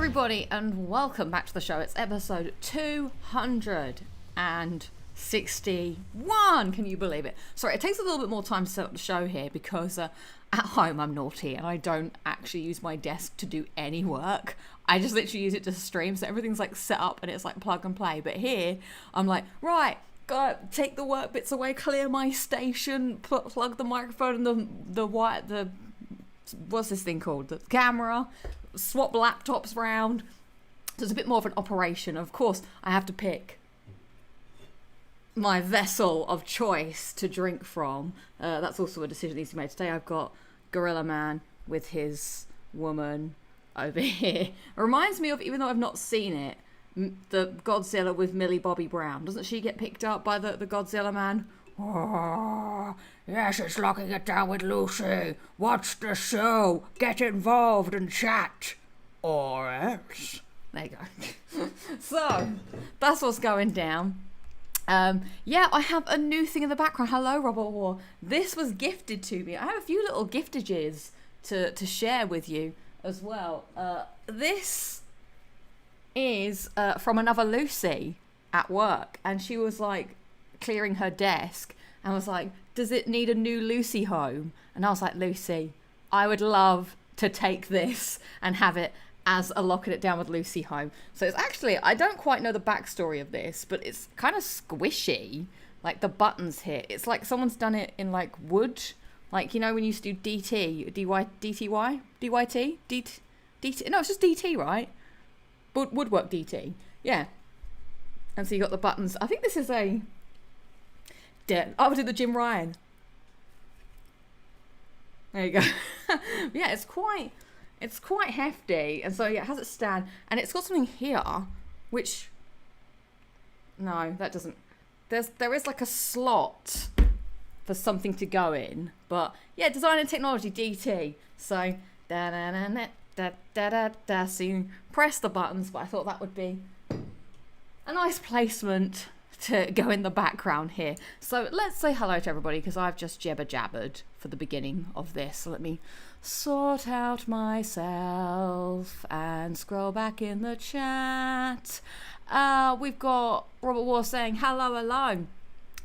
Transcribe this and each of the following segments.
everybody, and welcome back to the show. It's episode 261. Can you believe it? Sorry, it takes a little bit more time to set up the show here because at home I'm naughty and I don't actually use my desk to do any work. I just literally use it to stream, so everything's like set up and it's like plug and play. But here I'm like, right, gotta take the work bits away, clear my station, plug the microphone and the what's this thing called? The camera, swap laptops round. So it's a bit more of an operation. Of course, I have to pick my vessel of choice to drink from. That's also a decision that needs to be made today. I've got Gorilla Man with his woman over here. It reminds me of, even though I've not seen it, the Godzilla with Millie Bobby Brown. Doesn't she get picked up by the Godzilla Man? Oh, yes, it's Locking It Down with Lucy. Watch the show. Get involved and chat. Or else. There you go. So, that's what's going down. Yeah, I have a new thing in the background. Hello, Robert War. This was gifted to me. I have a few little giftages to share with you as well. This is from another Lucy at work. And she was like, clearing her desk and was like, does it need a new Lucy home? And I was like, Lucy, I would love to take this and have it as a Locking It Down with Lucy home. So it's actually, I don't quite know the backstory of this, but it's kind of squishy, like the buttons here. It's like someone's done it in like wood, like, you know, when you used to do DT, DTY, DYT, DT, no, it's just DT, right? Woodwork DT, yeah. And so you got the buttons. I think this is a, I would do the Jim Ryan. There you go. Yeah, it's quite hefty, and so yeah, it has its stand, and it's got something here, which no, that doesn't. There is like a slot for something to go in, but yeah, design and technology DT. So da da da da da da da. So you press the buttons, but I thought that would be a nice placement to go in the background here. So let's say hello to everybody, because I've just jabbered for the beginning of this. So let me sort out myself and scroll back in the chat. We've got Robert War saying hello.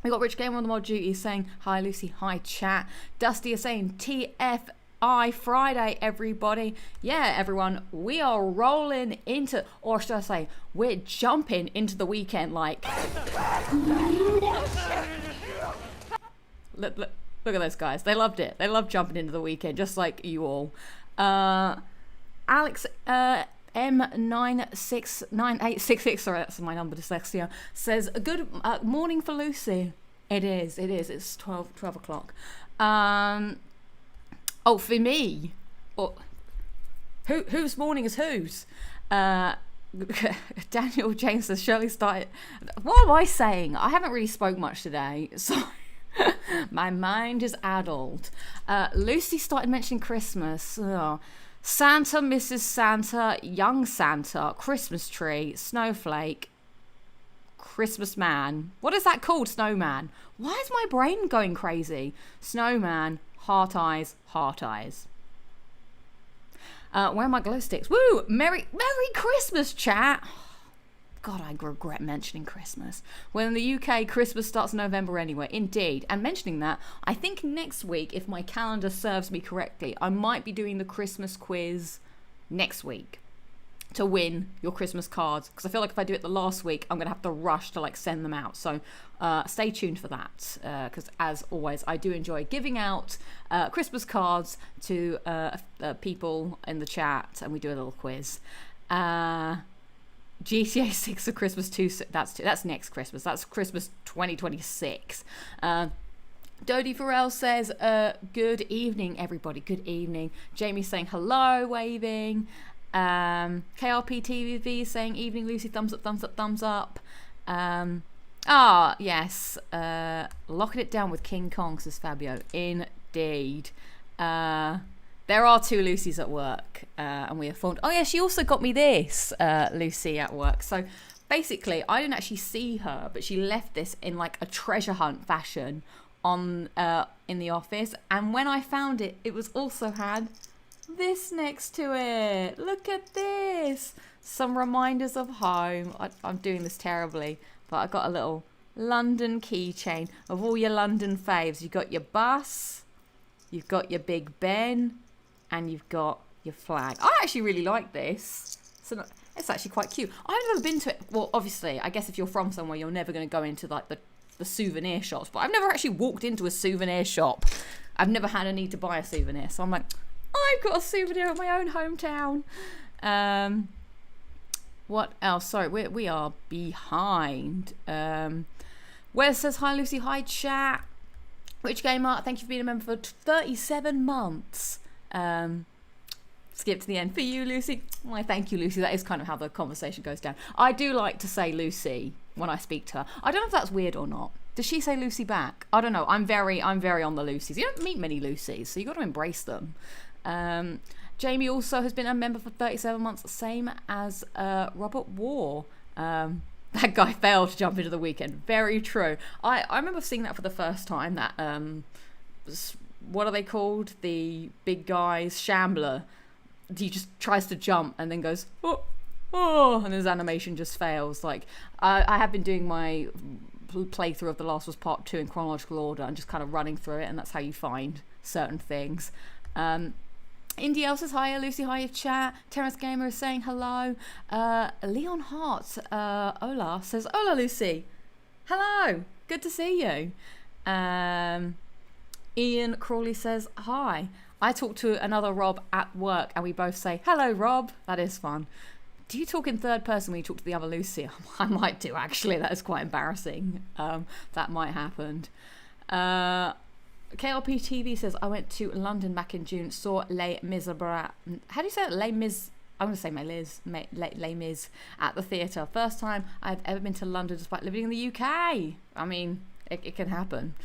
We've got Rich Gamer on the Mod Duty saying hi Lucy, hi chat. Dusty is saying TFI Friday, everybody. Yeah, everyone, we are rolling into, or should I say, we're jumping into the weekend like. Look at those guys. They loved it. They loved jumping into the weekend, just like you all. Alex M969866, sorry, that's my number, dyslexia, says, good morning for Lucy. It is. It's 12 o'clock. Oh, for me, or whose morning is whose? Daniel James says Shirley started. What am I saying? I haven't really spoke much today, so my mind is addled. Lucy started mentioning Christmas. Oh. Santa, Mrs. Santa, Young Santa, Christmas tree, snowflake, Christmas man. What is that called? Snowman. Why is my brain going crazy? Snowman. Heart eyes. Where are my glow sticks? Woo! Merry Christmas, chat. God, I regret mentioning Christmas. Well, in the UK, Christmas starts in November anyway. Indeed. And mentioning that, I think next week, if my calendar serves me correctly, I might be doing the Christmas quiz next week to win your Christmas cards, because I feel like if I do it the last week, I'm gonna have to rush to like send them out. So stay tuned for that, because as always, I do enjoy giving out Christmas cards to people in the chat, and we do a little quiz. GTA 6 for Christmas 2, that's next Christmas. That's Christmas 2026. Dodie Farrell says, good evening, everybody. Good evening. Jamie's saying hello, waving. KRP TV saying evening Lucy, thumbs up. Yes, Locking It Down with King Kong, says Fabio. Indeed. There are two Lucys at work, and we are formed. Oh yeah, she also got me this Lucy at work. So basically, I didn't actually see her, but she left this in like a treasure hunt fashion on in the office. And when I found it, it was also had this next to it. Look at this. Some reminders of home. I'm doing this terribly, but I got a little London keychain of all your London faves. You've got your bus, you've got your Big Ben, and you've got your flag. I actually really like this. So it's actually quite cute. I've never been to it. Well, obviously, I guess if you're from somewhere, you're never going to go into like the souvenir shops. But I've never actually walked into a souvenir shop. I've never had a need to buy a souvenir. So I'm like, I've got a souvenir of my own hometown. What else? Sorry, we are behind. Wes says, hi Lucy, hi chat. Rich Gamer, thank you for being a member for 37 months. Skip to the end for you, Lucy. Why, thank you, Lucy. That is kind of how the conversation goes down. I do like to say Lucy when I speak to her. I don't know if that's weird or not. Does she say Lucy back? I don't know. I'm very on the Lucys. You don't meet many Lucys, so you got to embrace them. Jamie also has been a member for 37 months, same as Robert War. That guy failed to jump into the weekend. Very true. I remember seeing that for the first time. That what are they called? The big guys, Shambler. He just tries to jump and then goes, and his animation just fails. Like I have been doing my playthrough of The Last of Us Part 2 in chronological order and just kind of running through it, and that's how you find certain things. Indy L says hi, Lucy, hi chat. Terrence Gamer is saying hello. Leon Hart, Ola says, hola Lucy. Hello, good to see you. Ian Crawley says hi. I talked to another Rob at work and we both say, hello Rob. That is fun. Do you talk in third person when you talk to the other Lucy? I might do actually, that is quite embarrassing. That might happen. KLP TV says, I went to London back in June, saw Les Miserables. How do you say it? Les Mis... I'm going to say Les Mis at the theatre. First time I've ever been to London despite living in the UK. I mean, it can happen.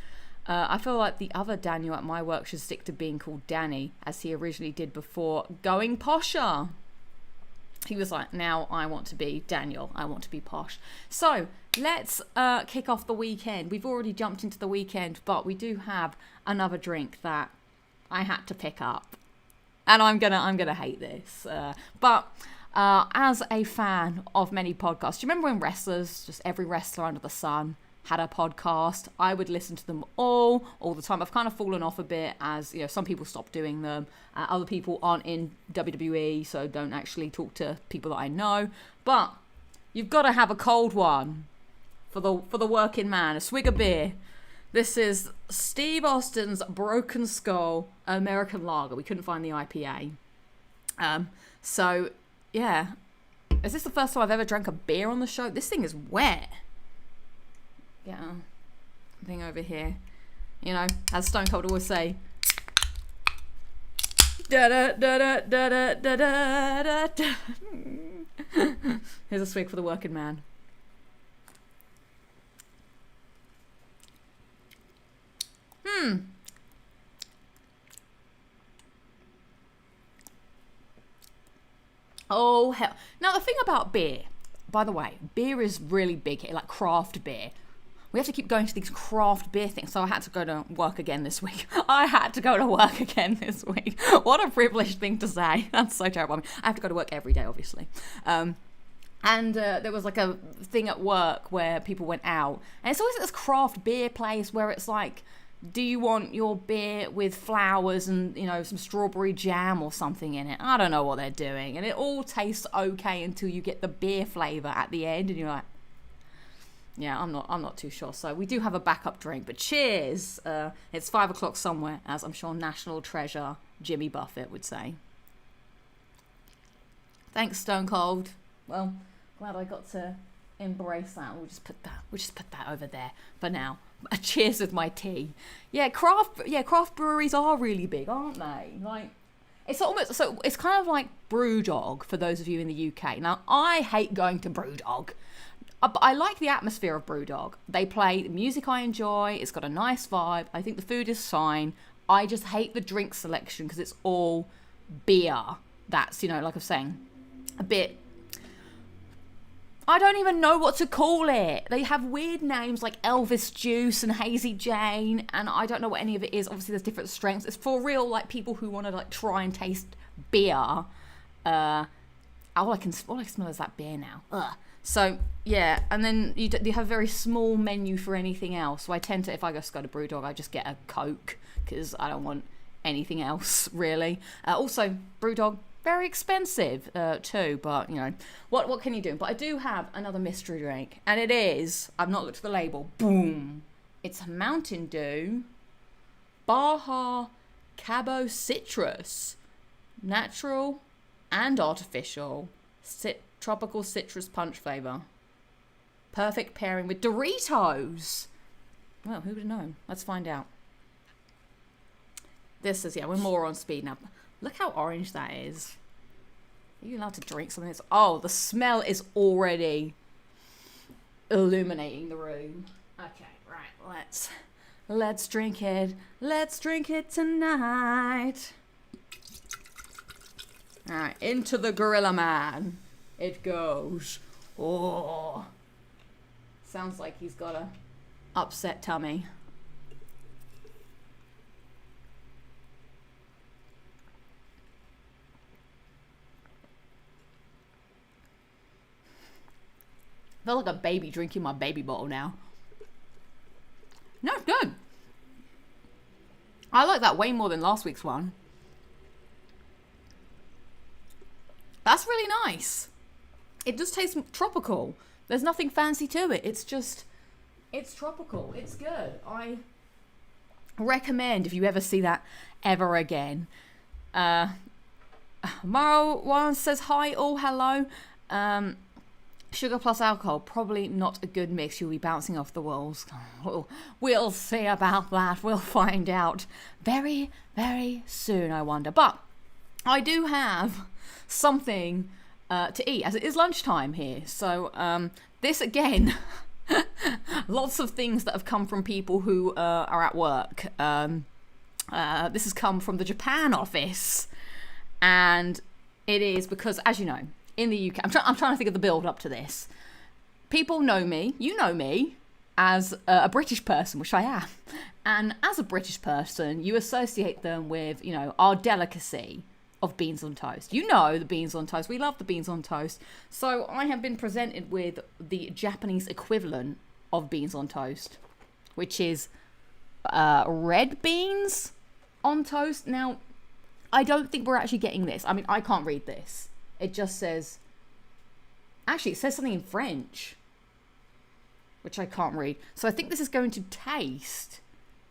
I feel like the other Daniel at my work should stick to being called Danny, as he originally did before going posher. He was like, now I want to be Daniel. I want to be posh. So let's kick off the weekend. We've already jumped into the weekend, but we do have another drink that I had to pick up, and I'm gonna hate this. But as a fan of many podcasts, do you remember when wrestlers, just every wrestler under the sun, had a podcast? I would listen to them all the time. I've kind of fallen off a bit, as you know, some people stopped doing them. Other people aren't in WWE, so don't actually talk to people that I know. But you've got to have a cold one for the working man. A swig of beer. This is Steve Austin's Broken Skull American Lager. We couldn't find the IPA. So yeah, is this the first time I've ever drank a beer on the show? This thing is wet. Yeah, thing over here, you know, as Stone Cold always say, da da da da da da da da da. Here's a swig for the working man. Oh hell! Now the thing about beer, by the way, beer is really big here, like craft beer. We have to keep going to these craft beer things, so I had to go to work again this week. What a privileged thing to say. That's so terrible. I mean, I have to go to work every day, obviously. And there was like a thing at work where people went out, and it's always at this craft beer place where it's like, do you want your beer with flowers and, you know, some strawberry jam or something in it? I don't know what they're doing, and it all tastes okay until you get the beer flavour at the end, and you're like, yeah, I'm not too sure. So we do have a backup drink, but cheers. It's 5 o'clock somewhere, as I'm sure National Treasure Jimmy Buffett would say. Thanks, Stone Cold. Well, glad I got to embrace that. We'll just put that over there for now. Cheers with my tea. Yeah, craft breweries are really big, aren't they? Like, it's almost, so it's kind of like Brewdog for those of you in the UK. Now, I hate going to Brewdog. But I like the atmosphere of Brewdog. They play music I enjoy. It's got a nice vibe. I think the food is fine. I just hate the drink selection because it's all beer. That's, you know, like I was saying, a bit... I don't even know what to call it. They have weird names like Elvis Juice and Hazy Jane, and I don't know what any of it is. Obviously, there's different strengths. It's for real, like, people who want to, like, try and taste beer. All I can smell is that beer now. Ugh. So, yeah, and then you have a very small menu for anything else. So I tend to, if I just go to Brewdog, I just get a Coke, because I don't want anything else, really. Also, Brewdog, very expensive too, but, you know, what can you do? But I do have another mystery drink, and it is, I've not looked at the label, boom, it's Mountain Dew Baja Cabo Citrus, natural and artificial, tropical citrus punch flavor, perfect pairing with Doritos. Well, who would have known? Let's find out. This is, yeah, we're more on speed now. Look how orange that is. Are you allowed to drink something that's... Oh, the smell is already illuminating the room. Okay, right, let's drink it. Let's drink it tonight. Alright, into the Gorilla Man it goes. Oh. Sounds like he's got a upset tummy. I feel like a baby drinking my baby bottle now. No, it's good. I like that way more than last week's one. That's really nice. It does taste tropical. There's nothing fancy to it. It's just, it's tropical. It's good. I recommend if you ever see that ever again. Maro one says hi. Oh, hello. Sugar plus alcohol, probably not a good mix. You'll be bouncing off the walls. We'll see about that. We'll find out very, very soon, I wonder. But I do have something to eat, as it is lunchtime here. So this, again, lots of things that have come from people who are at work. This has come from the Japan office. And it is because, as you know, in the UK, I'm trying to think of the build up to this. People know me, you know me, as a British person, which I am. And as a British person, you associate them with, you know, our delicacy of beans on toast. You know the beans on toast. We love the beans on toast. So I have been presented with the Japanese equivalent of beans on toast, which is red beans on toast. Now, I don't think we're actually getting this. I mean, I can't read this. It just says, actually, it says something in French, which I can't read. So I think this is going to taste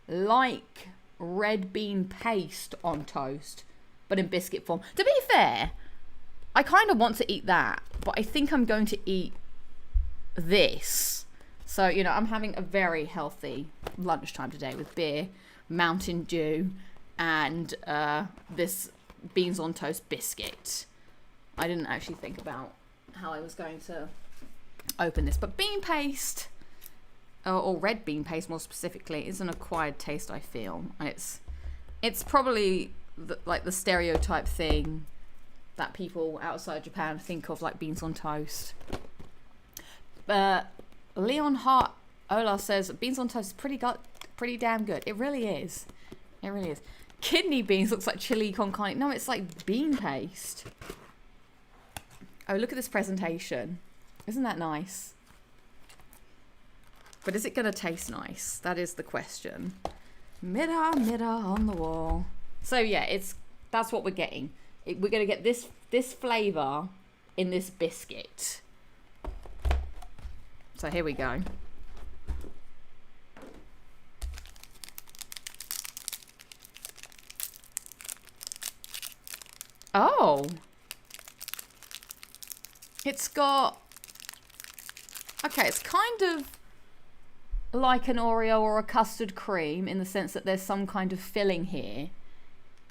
like red bean paste on toast, but in biscuit form. To be fair, I kind of want to eat that, but I think I'm going to eat this. So, you know, I'm having a very healthy lunchtime today with beer, Mountain Dew, and this beans on toast biscuit. I didn't actually think about how I was going to open this, but bean paste, or red bean paste more specifically, is an acquired taste, I feel. It's probably like the stereotype thing that people outside Japan think of, like beans on toast. Leon Hart Ola says beans on toast is pretty damn good. It really is. It really is. Kidney beans looks like chili con carne. No, it's like bean paste. Oh, look at this presentation. Isn't that nice? But is it going to taste nice? That is the question. Mirror on the wall. So yeah, that's what we're getting. We're going to get this flavour in this biscuit. So here we go. Oh. It's got... Okay, it's kind of like an Oreo or a custard cream in the sense that there's some kind of filling here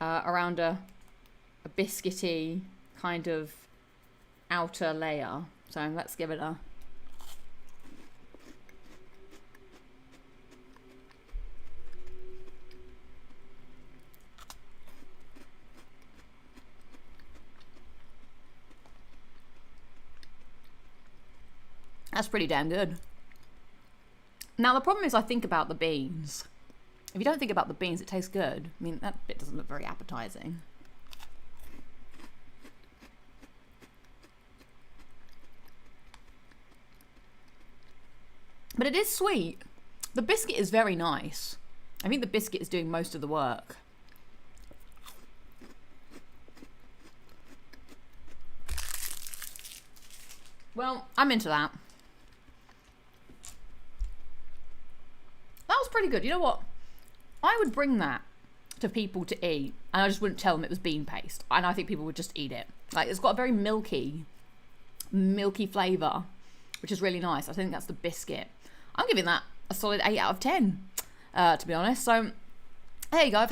around a biscuity kind of outer layer. So let's give it a... That's pretty damn good. Now, the problem is I think about the beans. If you don't think about the beans, it tastes good. I mean, that bit doesn't look very appetizing. But it is sweet. The biscuit is very nice. I think the biscuit is doing most of the work. Well, I'm into that. That was pretty good. You know what? I would bring that to people to eat, and I just wouldn't tell them it was bean paste. And I think people would just eat it. Like, it's got a very milky flavour, which is really nice. I think that's the biscuit. I'm giving that a solid 8 out of 10, to be honest. So, there you go.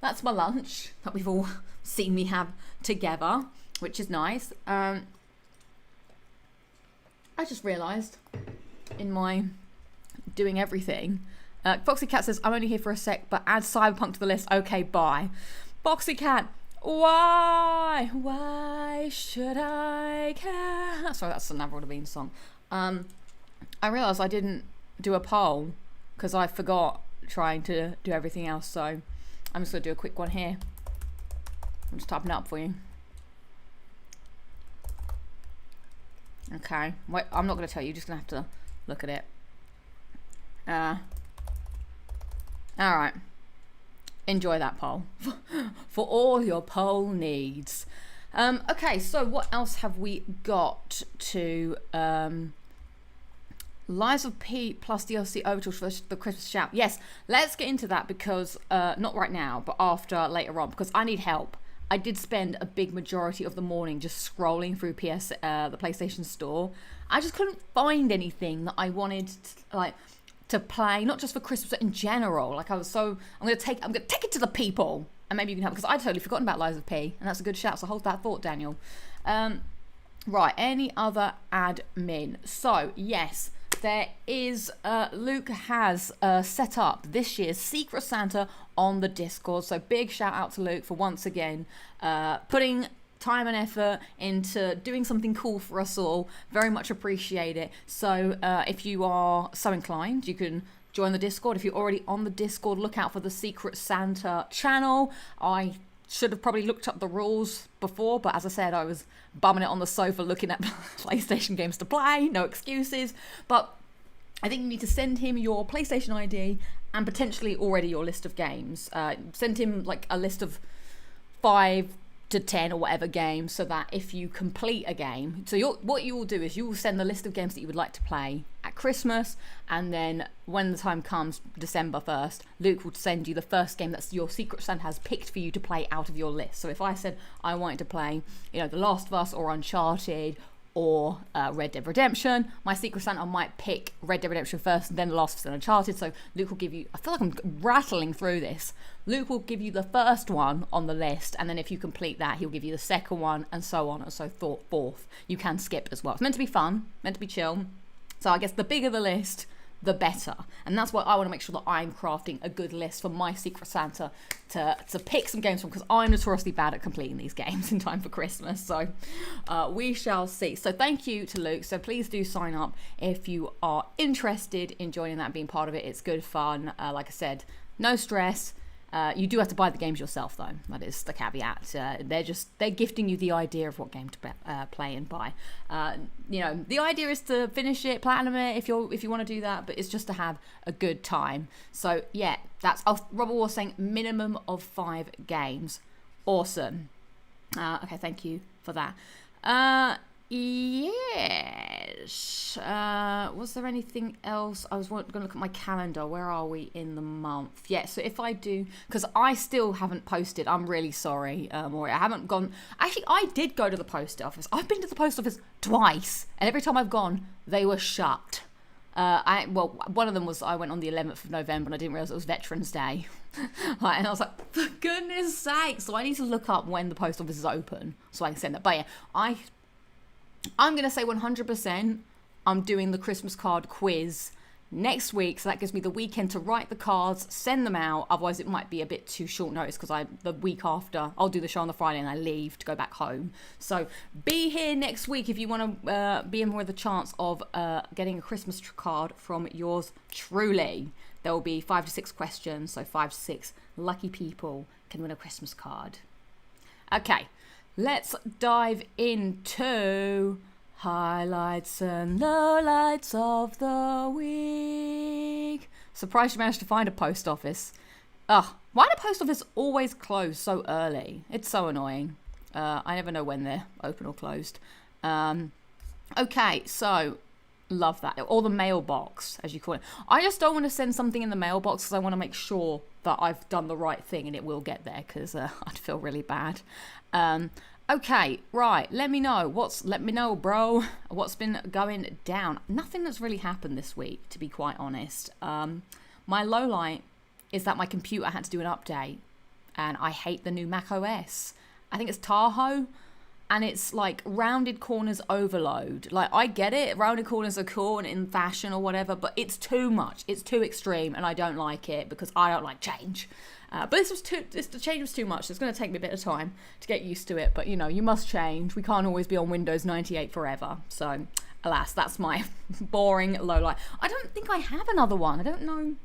That's my lunch that we've all seen me have together, which is nice. I just realised in my doing everything, Foxy Cat says, I'm only here for a sec, but add Cyberpunk to the list. Okay, bye. Foxy Cat, why? Why should I care? Sorry, that's an Avril Lavigne song. I realised I didn't do a poll because I forgot trying to do everything else, so I'm just going to do a quick one here. I'm just typing it up for you. Okay, wait, I'm not going to tell you, you're just going to have to look at it. Alright. Enjoy that poll. For all your poll needs. Okay, so what else have we got to... Lies of P plus DLC Overture for the Christmas shout. Yes, let's get into that because... not right now, but after, later on, because I need help. I did spend a big majority of the morning just scrolling through the PlayStation Store. I just couldn't find anything that I wanted to play, not just for Christmas, but in general. Like, I was so, I'm gonna take it to the people, and maybe you can help, because I'd totally forgotten about Lies of P, and that's a good shout. So hold that thought, Daniel. Right, any other admin? So yes, there is. Luke has set up this year's Secret Santa on the Discord. So big shout out to Luke for once again putting time and effort into doing something cool for us all. Very much appreciate it. So if you are so inclined, you can join the Discord. If you're already on the Discord, look out for the Secret Santa channel. I should have probably looked up the rules before, but as I said, I was bumming it on the sofa looking at PlayStation games to play. No excuses. But I think you need to send him your PlayStation ID and potentially already your list of games. Send him like a list of 5 to 10 or whatever games, so that if you complete a game, so what you will do is you will send the list of games that you would like to play at Christmas, and then when the time comes, December 1st, Luke will send you the first game that's your Secret Santa has picked for you to play out of your list. So if I said I wanted to play, The Last of Us or Uncharted or Red Dead Redemption, my Secret Santa might pick Red Dead Redemption first and then The Last of Us and Uncharted. So Luke will give you, I feel like I'm rattling through this, Luke will give you the first one on the list, and then if you complete that, he'll give you the second one, and so on and so forth. You can skip as well. It's meant to be fun, meant to be chill. So I guess the bigger the list, the better. And that's why I want to make sure that I'm crafting a good list for my Secret Santa to pick some games from, because I'm notoriously bad at completing these games in time for Christmas. So we shall see. So thank you to Luke. So please do sign up if you are interested in joining that, being part of it. It's good fun. Like I said, no stress. You do have to buy the games yourself, though. That is the caveat. They're gifting you the idea of what game to play and buy. The idea is to finish it, platinum it, if you want to do that. But it's just to have a good time. So yeah, that's. Robert was saying minimum of 5 games. Awesome. Okay, thank you for that. Yes. Was there anything else? I was going to look at my calendar. Where are we in the month? Yeah, so if I do, because I still haven't posted. I'm really sorry, Maury. I haven't gone. Actually, I did go to the post office. I've been to the post office twice, and every time I've gone, they were shut. One of them was I went on the 11th of November and I didn't realise it was Veterans Day. And I was like, for goodness sake. So I need to look up when the post office is open so I can send that. But yeah, I'm going to say 100% I'm doing the Christmas card quiz next week, so that gives me the weekend to write the cards, send them out. Otherwise it might be a bit too short notice, because the week after I'll do the show on the Friday and I leave to go back home. So be here next week if you want to be in with a chance of getting a Christmas card from yours truly. There will be 5 to 6 questions, so 5 to 6 lucky people can win a Christmas card. Okay, let's dive into highlights and lowlights of the week. Surprised you managed to find a post office. Ugh, why do post office always close so early? It's so annoying. I never know when they're open or closed. Okay, so love that. Or the mailbox, as you call it. I just don't want to send something in the mailbox because I want to make sure that I've done the right thing and it will get there, because I'd feel really bad. Okay, right. Let me know, bro. What's been going down? Nothing that's really happened this week, to be quite honest. My low light is that my computer had to do an update, and I hate the new Mac OS. I think it's Tahoe. And it's like rounded corners overload. Like, I get it, rounded corners are cool and in fashion or whatever, but it's too much. It's too extreme, and I don't like it because I don't like change. But the change was too much. So it's going to take me a bit of time to get used to it. But, you know, you must change. We can't always be on Windows 98 forever. So, alas, that's my boring low light. I don't think I have another one. I don't know.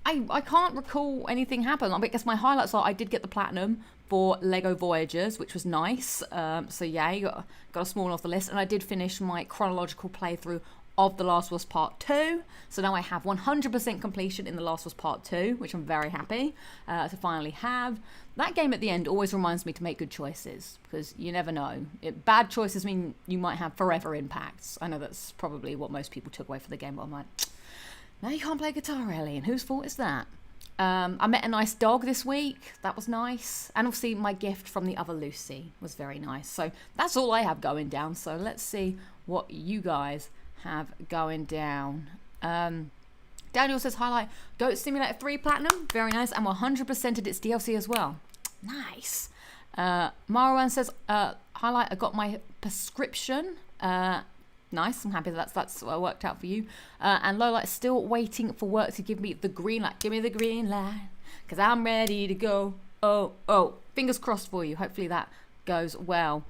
I can't recall anything happen. I guess my highlights are I did get the platinum for Lego Voyagers, which was nice. So yay, got a small one off the list. And I did finish my chronological playthrough of The Last of Us Part 2. So now I have 100% completion in The Last of Us Part 2, which I'm very happy to finally have. That game at the end always reminds me to make good choices, because you never know. Bad choices mean you might have forever impacts. I know that's probably what most people took away from the game, but I'm like, now you can't play guitar, Ellie, and whose fault is that? I met a nice dog this week. That was nice. And obviously my gift from the other Lucy was very nice. So that's all I have going down. So let's see what you guys have going down. Daniel says, highlight Goat Simulator 3 Platinum. Very nice. And 100%ed its DLC as well. Nice. Marwan says, highlight, I got my prescription. Nice, I'm happy that's worked out for you. And Lowlight is still waiting for work to give me the green light. Give me the green light, because I'm ready to go. Oh, fingers crossed for you. Hopefully that goes well.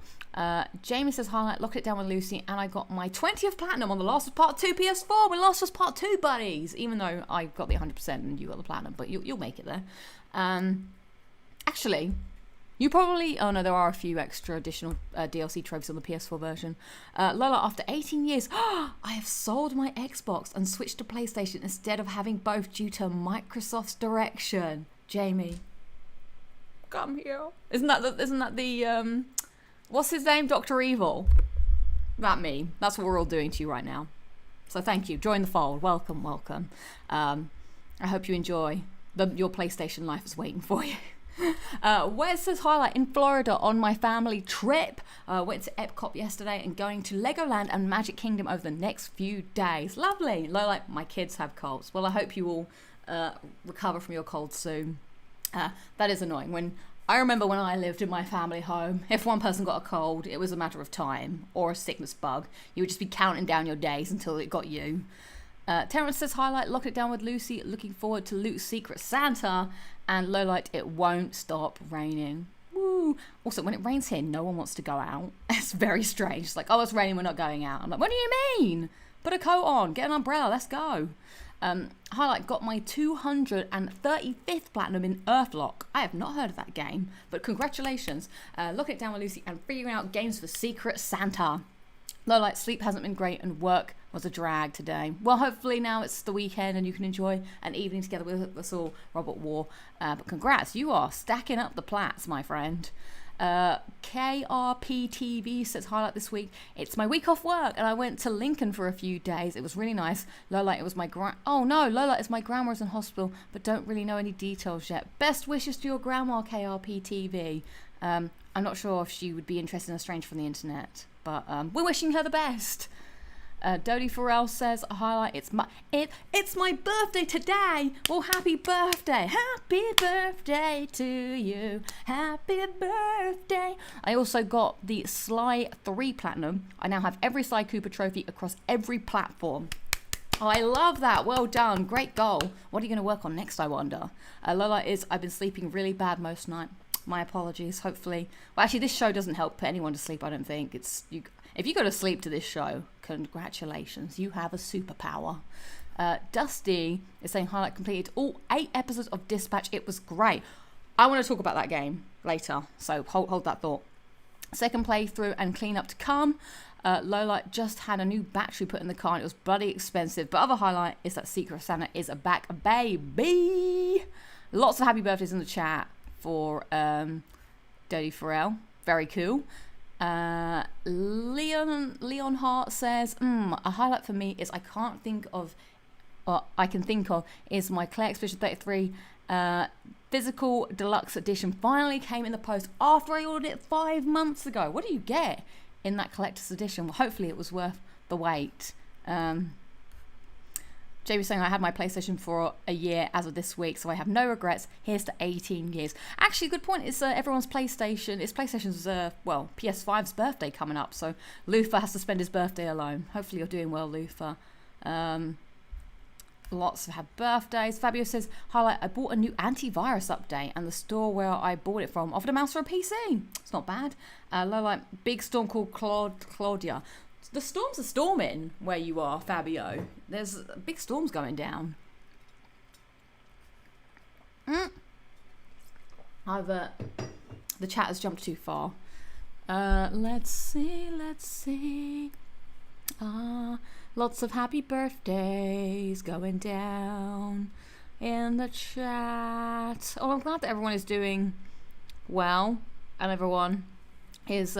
Jamie says, highlight, lock it down with Lucy, and I got my 20th platinum on The Last of Us Part 2 PS4. We're Last of Us Part 2 buddies, even though I got the 100% and you got the platinum, but you'll make it there. Actually, you probably... Oh, no, there are a few extra additional DLC trophies on the PS4 version. Lola, after 18 years, I have sold my Xbox and switched to PlayStation instead of having both due to Microsoft's direction. Jamie, come here. Isn't that the what's his name? Dr. Evil? That me. That's what we're all doing to you right now. So thank you. Join the fold. Welcome. I hope you enjoy. Your PlayStation life is waiting for you. Wes says, highlight, in Florida on my family trip. Went to Epcot yesterday and going to Legoland and Magic Kingdom over the next few days. Lovely. Like my kids have colds. Well, I hope you all recover from your cold soon. That is annoying. I remember when I lived in my family home, if one person got a cold, it was a matter of time, or a sickness bug. You would just be counting down your days until it got you. Terrence says, highlight, lock it down with Lucy, looking forward to Luke's Secret Santa. And lowlight, it won't stop raining. Woo. Also, when it rains here, no one wants to go out. It's very strange. It's like, oh, it's raining, we're not going out. I'm like, what do you mean? Put a coat on, get an umbrella, let's go. Highlight, got my 235th platinum in Earthlock. I have not heard of that game, but congratulations. Lock it down with Lucy and figuring out games for Secret Santa. Lowlight, sleep hasn't been great and work was a drag today. Well, hopefully now it's the weekend and you can enjoy an evening together with us all, Robert War. But congrats, you are stacking up the plats, my friend. KRPTV says, highlight this week, it's my week off work and I went to Lincoln for a few days. It was really nice. Lowlight, it was my Lowlight is my grandma's in hospital, but don't really know any details yet. Best wishes to your grandma, KRPTV. I'm not sure if she would be interested in a stranger from the internet, but we're wishing her the best. Dodie Farrell says, highlight, it's my birthday today. Well, happy birthday. Happy birthday to you. Happy birthday. I also got the Sly 3 Platinum. I now have every Sly Cooper trophy across every platform. Oh, I love that. Well done. Great goal. What are you going to work on next, I wonder? Lowlight is, I've been sleeping really bad most night. My apologies. Hopefully. Well, actually, this show doesn't help put anyone to sleep, I don't think. It's you. If you go to sleep to this show, congratulations. You have a superpower. Dusty is saying highlight completed all 8 episodes of Dispatch. It was great. I want to talk about that game later, so hold that thought. Second playthrough and cleanup to come. Lowlight just had a new battery put in the car and it was bloody expensive. But other highlight is that Secret Santa is a back baby. Lots of happy birthdays in the chat for Dirty Pharrell. Very cool. Leon Hart says, a highlight for me is I can think of is my Clay Expedition 33 physical deluxe edition finally came in the post after I ordered it 5 months ago. What do you get in that collector's edition? Well, hopefully it was worth the wait. Jamie's saying I had my PlayStation for a year as of this week, so I have no regrets. Here's to 18 years. Actually, good point. It's everyone's PlayStation. It's PlayStation's, PS5's birthday coming up, so Luther has to spend his birthday alone. Hopefully you're doing well, Luther. Lots have had birthdays. Fabio says, highlight, I bought a new antivirus update and the store where I bought it from offered a mouse for a PC. It's not bad. Lowlight, big storm called Claudia. The storms are storming where you are, Fabio. There's big storms going down. The chat has jumped too far. Let's see. Lots of happy birthdays going down in the chat. Oh, I'm glad that everyone is doing well and everyone is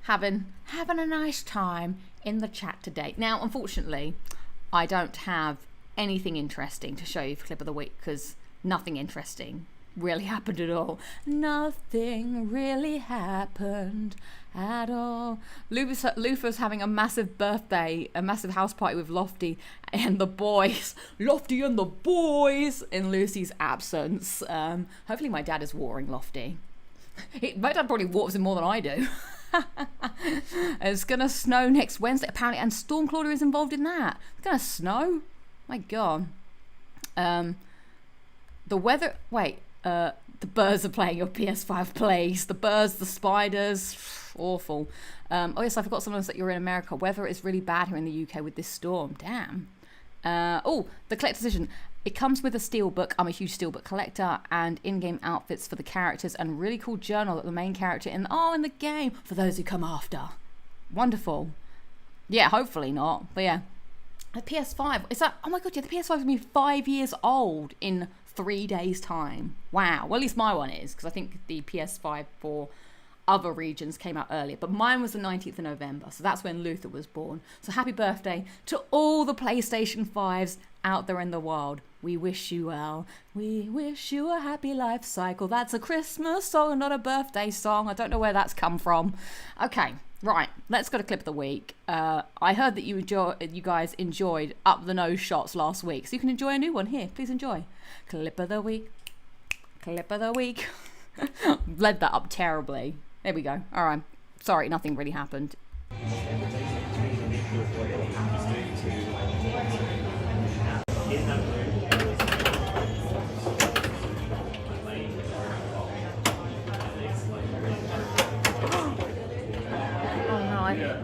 having a nice time in the chat today. Now, unfortunately, I don't have anything interesting to show you for clip of the week because nothing interesting really happened at all. Nothing really happened at all. Luther's having a massive birthday, a massive house party with Lofty and the boys. Lofty and the boys in Lucy's absence. Hopefully my dad is watering Lofty. My dad probably waters him more than I do. It's gonna snow next Wednesday apparently, and Storm Claudia is involved in that. It's gonna snow. My God. The weather. The birds are playing your PS5 plays. The birds, the spiders, awful. Oh yes, I forgot sometimes that you're in America. Weather is really bad here in the UK with this storm. Damn. The collector's edition. It comes with a steelbook. I'm a huge steelbook collector, and in-game outfits for the characters, and really cool journal that the main character in the game for those who come after. Wonderful. Yeah, hopefully not, but yeah. The PS5 is that? Oh my God, yeah, the PS5 is gonna be 5 years old in 3 days' time. Wow. Well, at least my one is, because I think the PS5 for other regions came out earlier, but mine was the 19th of November, so that's when Luther was born. So happy birthday to all the PlayStation 5s out there in the world. We wish you well. We wish you a happy life cycle. That's a Christmas song and not a birthday song. I don't know where that's come from. Okay, right, let's go to clip of the week. I heard that you guys enjoyed Up the Nose shots last week, so you can enjoy a new one here. Please enjoy. Clip of the week. Clip of the week. Led that up terribly. There we go. All right. Sorry, nothing really happened.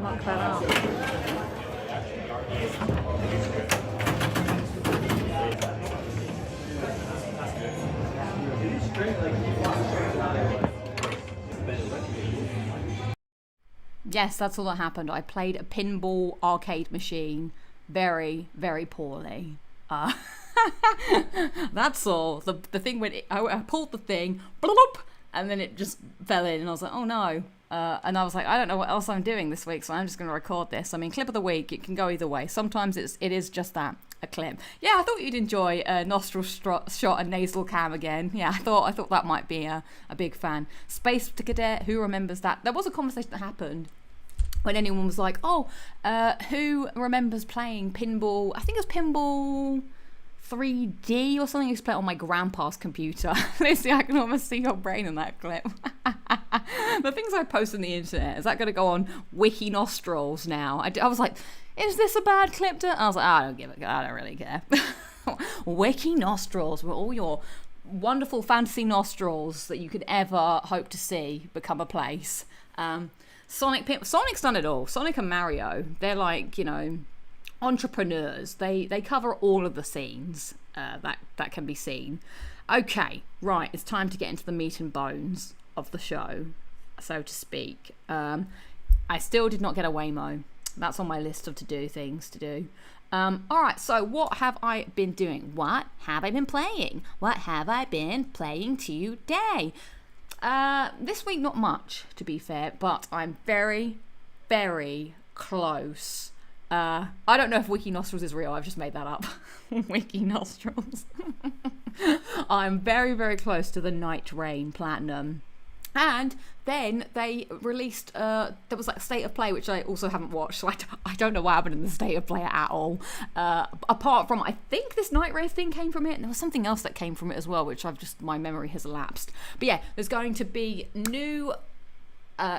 Knock that out. Yes, that's all that happened. I played a pinball arcade machine very, very poorly. That's all. The thing went. I pulled the thing, bloop, and then it just fell in, and I was like, oh no. And I was like, I don't know what else I'm doing this week, so I'm just going to record this. I mean, clip of the week, it can go either way. Sometimes it is just that, a clip. Yeah, I thought you'd enjoy nostril shot and nasal cam again. Yeah, I thought that might be a big fan. Space Cadet, who remembers that? There was a conversation that happened when anyone was like, oh, who remembers playing pinball? I think it was Pinball 3D or something. I used to play it on my grandpa's computer. Lucy, I can almost see your brain in that clip. The things I post on the internet, is that going to go on Wiki Nostrils now? I was like, is this a bad clip? I was like, I don't really care. Wiki Nostrils, where all your wonderful fantasy nostrils that you could ever hope to see become a place. Sonic's done it all. Sonic and Mario, they're like, entrepreneurs. They cover all of the scenes that can be seen. Okay, right, it's time to get into the meat and bones of the show, so to speak. I still did not get a Waymo. That's on my list of to-do things to do. All right, so what have I been doing? What have I been playing? What have I been playing today? This week, not much, to be fair, but I'm very, very close. I don't know if Wiki Nostrils is real. I've just made that up. Wiki Nostrils. I'm very, very close to the Night Rain Platinum. And then they released, there was like State of Play, which I also haven't watched, so I don't know what happened in the State of Play at all. Apart from, I think this Night Rain thing came from it, and there was something else that came from it as well, which my memory has elapsed. But yeah, there's going to be new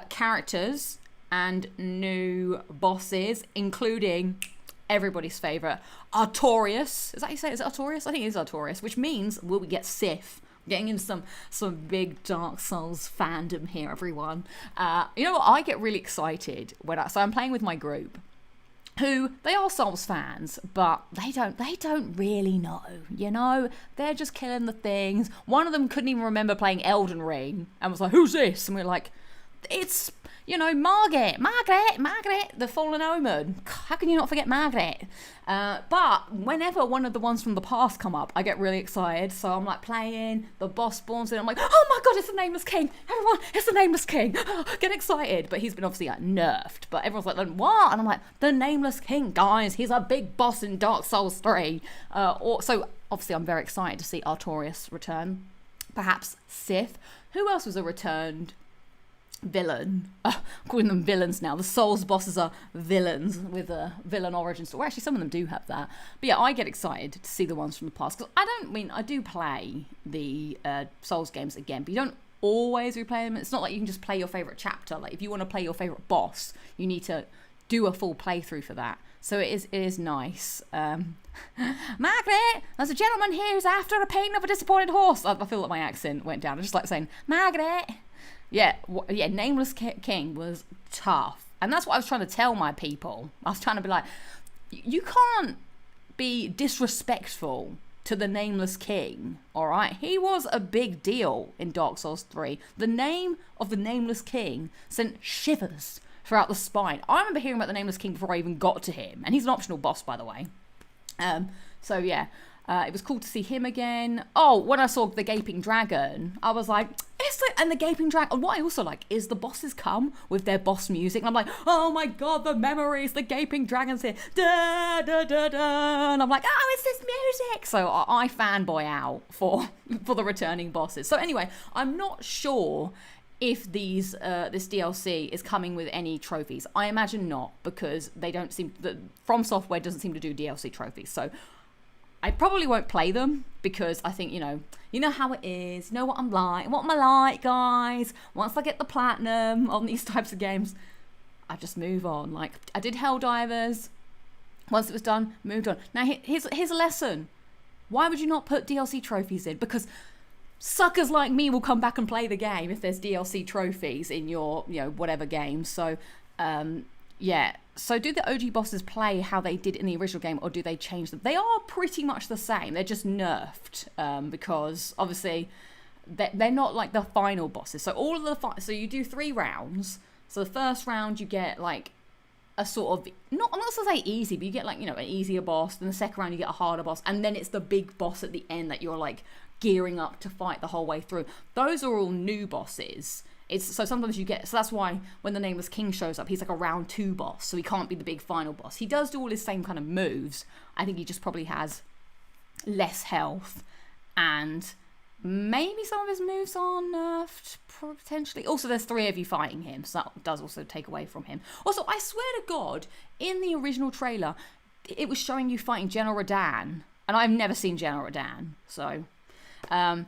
characters and new bosses, including everybody's favourite, Artorias. Is that how you say it? Is it Artorias? I think it is Artorias, which means will we get Sif. Getting into some big Dark Souls fandom here, everyone. You know what? I get really excited so I'm playing with my group, who they are Souls fans, but they don't really know. They're just killing the things. One of them couldn't even remember playing Elden Ring and was like, "Who's this?" And we're like, "It's Margaret, the Fallen Omen. How can you not forget Margaret?" But whenever one of the ones from the past come up, I get really excited. So I'm like playing, the boss spawns in, I'm like, "Oh my god, it's the Nameless King. Everyone, it's the Nameless King." Get excited. But he's been obviously nerfed. But everyone's like, "What?" And I'm like, "The Nameless King, guys. He's a big boss in Dark Souls 3. So obviously I'm very excited to see Artorias return. Perhaps Sith. Who else was a returned villain? I'm calling them villains now. The Souls bosses are villains with a villain origin story. Well, actually, some of them do have that. But yeah, I get excited to see the ones from the past, because I do play the Souls games again, but you don't always replay them. It's not like you can just play your favourite chapter. Like, if you want to play your favourite boss, you need to do a full playthrough for that. So it is nice. Margaret, there's a gentleman here who's after a painting of a disappointed horse. I feel like my accent went down. I just like saying, Margaret. Yeah, Nameless King was tough. And that's what I was trying to tell my people. I was trying to be like, you can't be disrespectful to the Nameless King, all right? He was a big deal in Dark Souls 3. The name of the Nameless King sent shivers throughout the spine. I remember hearing about the Nameless King before I even got to him. And he's an optional boss, by the way. So yeah, it was cool to see him again. Oh, when I saw the Gaping Dragon, I was like, and the Gaping Dragon. And what I also like is the bosses come with their boss music. And I'm like, oh my god, the memories, the Gaping Dragon's here. Da, da, da, da. And I'm like, oh, it's this music. So I fanboy out for the returning bosses. So anyway, I'm not sure if this DLC is coming with any trophies. I imagine not, because From Software doesn't seem to do DLC trophies. So I probably won't play them, because I think, you know how it is. You know what I'm like. What am I like, guys? Once I get the platinum on these types of games, I just move on. Like, I did Helldivers. Once it was done, moved on. Now, here's a lesson. Why would you not put DLC trophies in? Because suckers like me will come back and play the game if there's DLC trophies in your, whatever game. So, yeah. So do the OG bosses play how they did in the original game, or do they change them? They are pretty much the same. They're just nerfed, because obviously they're not like the final bosses. So so you do 3 rounds. So the first round you get like a sort of, I'm not going to say easy, but you get like, an easier boss. Then the second round you get a harder boss, and then it's the big boss at the end that you're like gearing up to fight the whole way through. Those are all new bosses. So sometimes so that's why when the Nameless King shows up, he's like a round 2 boss, so he can't be the big final boss. He does do all his same kind of moves. I think he just probably has less health, and maybe some of his moves are nerfed, potentially. Also, there's 3 of you fighting him, so that does also take away from him. Also, I swear to God, in the original trailer, it was showing you fighting General Radahn And I've never seen Jen or Dan, so I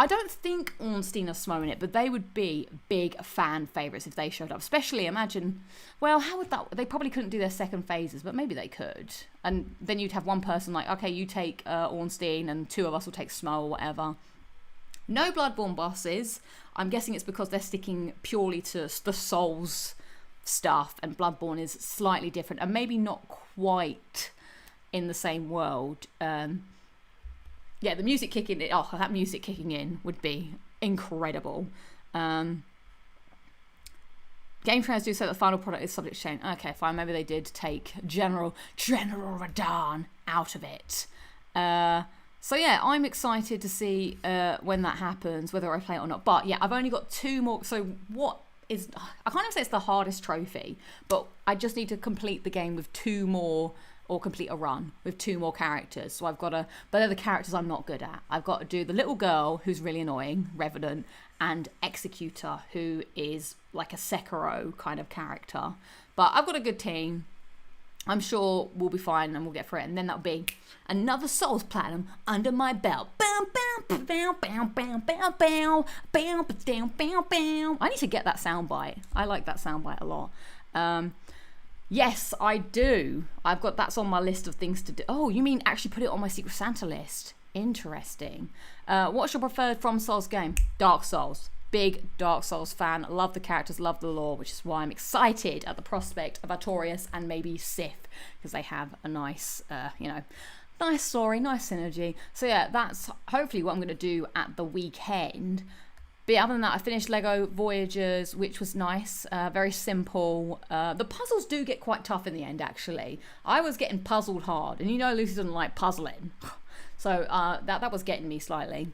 don't think Ornstein or Smo in it, but they would be big fan favourites if they showed up. Especially, imagine, well, how would that... They probably couldn't do their second phases, but maybe they could. And then you'd have one person like, okay, you take Ornstein and 2 of us will take Smo or whatever. No Bloodborne bosses. I'm guessing it's because they're sticking purely to the Souls stuff, and Bloodborne is slightly different and maybe not quite in the same world. Yeah, the music kicking in. Oh, that music kicking in would be incredible. Game Trainers do say that the final product is subject to change. Okay, fine. Maybe they did take General Radahn out of it. So yeah, I'm excited to see when that happens, whether I play it or not. But yeah, I've only got 2 more. So what is... I can't even say it's the hardest trophy, but I just need to complete the game with 2 more... or complete a run with 2 more characters. So I've got to... But they're the characters I'm not good at. I've got to do the little girl, who's really annoying, Revenant, and Executor, who is like a Sekiro kind of character. But I've got a good team. I'm sure we'll be fine and we'll get through it. And then that'll be another Souls Platinum under my belt. I need to get that soundbite. I like that soundbite a lot. Yes, I do. That's on my list of things to do. Oh, you mean actually put it on my Secret Santa list? Interesting. What's your preferred From Souls game? Dark Souls. Big Dark Souls fan. Love the characters, love the lore, which is why I'm excited at the prospect of Artorias and maybe Sith, because they have a nice, nice story, nice synergy. So yeah, that's hopefully what I'm going to do at the weekend. But yeah, other than that, I finished Lego Voyagers, which was nice, very simple. The puzzles do get quite tough in the end, actually. I was getting puzzled hard, and Lucy doesn't like puzzling. So that was getting me slightly.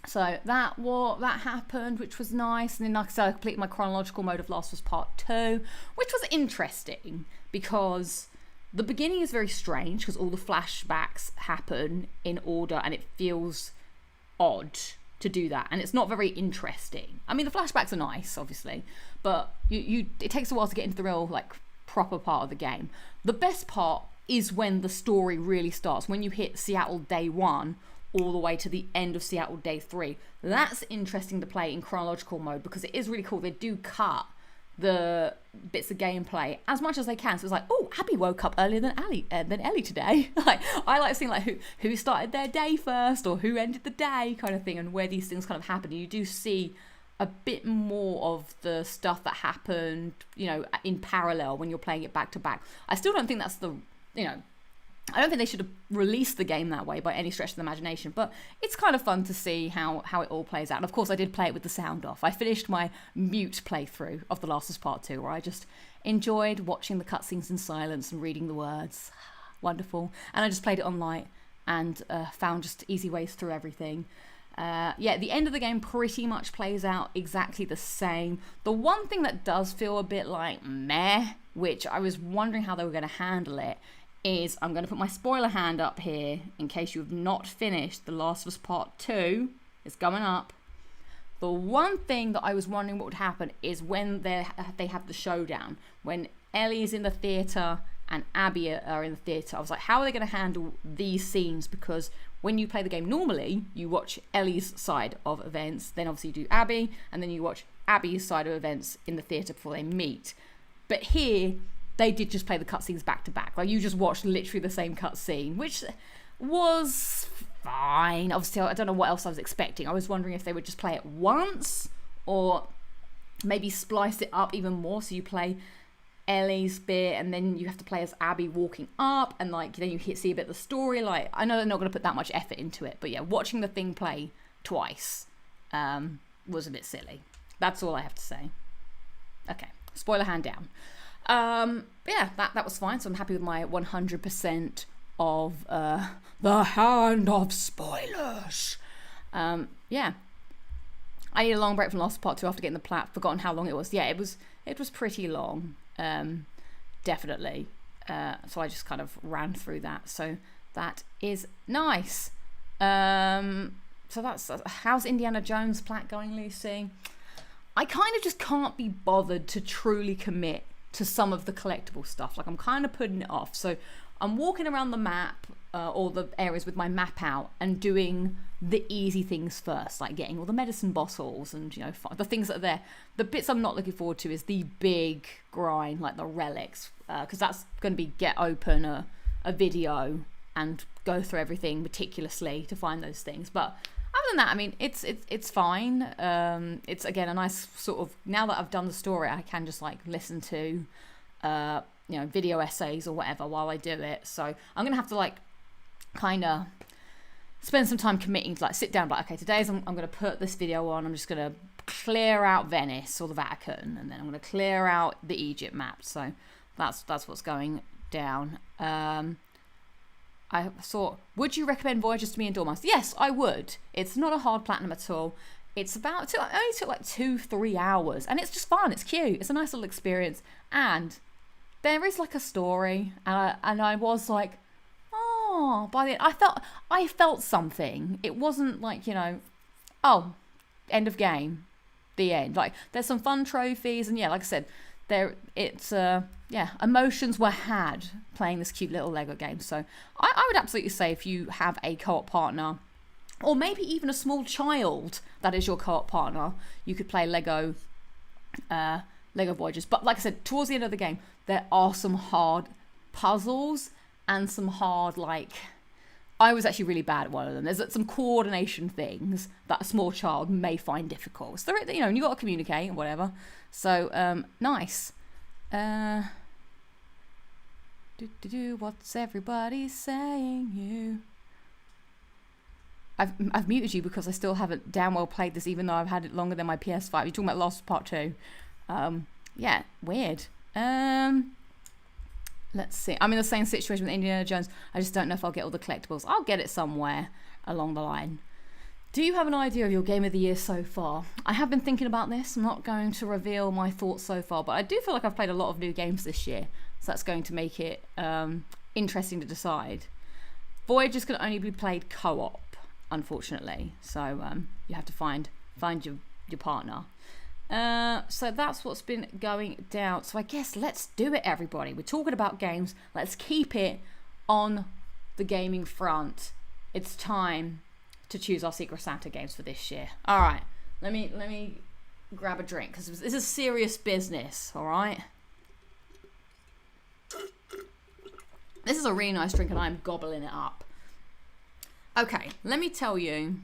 So that happened, which was nice. And then, like I said, I completed my chronological mode of Last of Us Part 2, which was interesting, because the beginning is very strange, because all the flashbacks happen in order, and it feels odd to do that, and it's not very interesting. I mean, the flashbacks are nice, obviously, but it takes a while to get into the real, like, proper part of the game. The best part is when the story really starts, when you hit Seattle Day 1 all the way to the end of Seattle Day 3. That's interesting to play in chronological mode, because it is really cool. They do cut the bits of gameplay as much as they can. So it's like, oh, Abby woke up earlier than Ellie today. Like, I like seeing like who started their day first, or who ended the day, kind of thing, and where these things kind of happen. And you do see a bit more of the stuff that happened, in parallel when you're playing it back to back. I still don't think that's I don't think they should have released the game that way by any stretch of the imagination, but it's kind of fun to see how it all plays out. And of course, I did play it with the sound off. I finished my mute playthrough of The Last of Us Part 2, where I just enjoyed watching the cutscenes in silence and reading the words. Wonderful. And I just played it on light and found just easy ways through everything. The end of the game pretty much plays out exactly the same. The one thing that does feel a bit like meh, which I was wondering how they were going to handle it, is I'm going to put my spoiler hand up here in case you have not finished The Last of Us Part 2. It's going up. The one thing that I was wondering what would happen is when they have the showdown, when Ellie is in the theatre and Abby are in the theatre. I was like, how are they going to handle these scenes? Because when you play the game normally, you watch Ellie's side of events, then obviously you do Abby, and then you watch Abby's side of events in the theatre before they meet. But here, they did just play the cutscenes back to back. Like, you just watched literally the same cutscene, which was fine. Obviously, I don't know what else I was expecting. I was wondering if they would just play it once, or maybe splice it up even more, so you play Ellie's bit and then you have to play as Abby walking up, and like then you see a bit of the story. Like, I know they're not going to put that much effort into it, but yeah, watching the thing play twice was a bit silly. That's all I have to say. Okay, spoiler hand down. Yeah, that was fine. So I'm happy with my 100% of the hand of spoilers. Yeah, I need a long break from Last Part 2 after getting the plat. Forgotten how long it was. Yeah, it was pretty long. Definitely. So I just kind of ran through that. So that is nice. So that's how's Indiana Jones plat going, Lucy? I kind of just can't be bothered to truly commit to some of the collectible stuff. Like, I'm kind of putting it off. So I'm walking around the map or the areas with my map out and doing the easy things first, like getting all the medicine bottles and, you know, the things that are there. The bits I'm not looking forward to is the big grind, like the relics, because that's going to be get open a video and go through everything meticulously to find those things. But other than that, I mean, it's fine. It's, again, a nice sort of, now that I've done the story, I can just like listen to you know, video essays or whatever while I do it. So I'm gonna have to like kind of spend some time committing to like sit down, like, okay, today's I'm gonna put this video on. I'm just gonna clear out Venice or the Vatican, and then I'm gonna clear out the Egypt map. So that's what's going down. I thought, would you recommend Voyages to me and Dormouse? Yes, I would. It's not a hard platinum at all. It's it only took like 2-3 hours, and it's just fun. It's cute. It's a nice little experience, and there is like a story, and I was like, oh, by the end, I felt something. It wasn't like, you know, oh, end of game, the end. Like, there's some fun trophies, and yeah, like I said, yeah, emotions were had playing this cute little Lego game. So I would absolutely say if you have a co-op partner, or maybe even a small child that is your co-op partner, you could play Lego Voyages. But like I said, towards the end of the game, there are some hard puzzles and some hard, like, I was actually really bad at one of them. There's some coordination things that a small child may find difficult. So, you know, and you got to communicate and whatever. So, nice. What's everybody saying you? I've muted you because I still haven't damn well played this, even though I've had it longer than my PS5. You're talking about Lost Part 2. Yeah, weird. Let's see. I'm in the same situation with Indiana Jones. I just don't know if I'll get all the collectibles. I'll get it somewhere along the line. Do you have an idea of your game of the year so far? I have been thinking about this. I'm not going to reveal my thoughts so far, but I do feel like I've played a lot of new games this year, so that's going to make it interesting to decide. Voyages can only be played co-op, unfortunately, so you have to find your partner. So that's what's been going down. So I guess let's do it, everybody. We're talking about games. Let's keep it on the gaming front. It's time to choose our Secret Santa games for this year. All right, let me grab a drink because this is serious business. All right, this is a really nice drink and I'm gobbling it up. Okay, let me tell you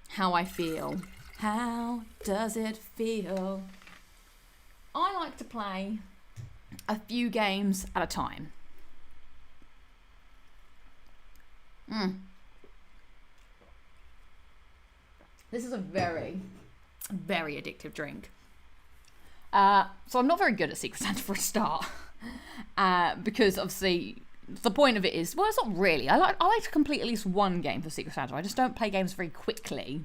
how I feel. How does it feel? I like to play a few games at a time. This is a very, very addictive drink. So I'm not very good at Secret Santa for a start. Because obviously the point of it is, well, it's not really. I like to complete at least one game for Secret Santa. I just don't play games very quickly.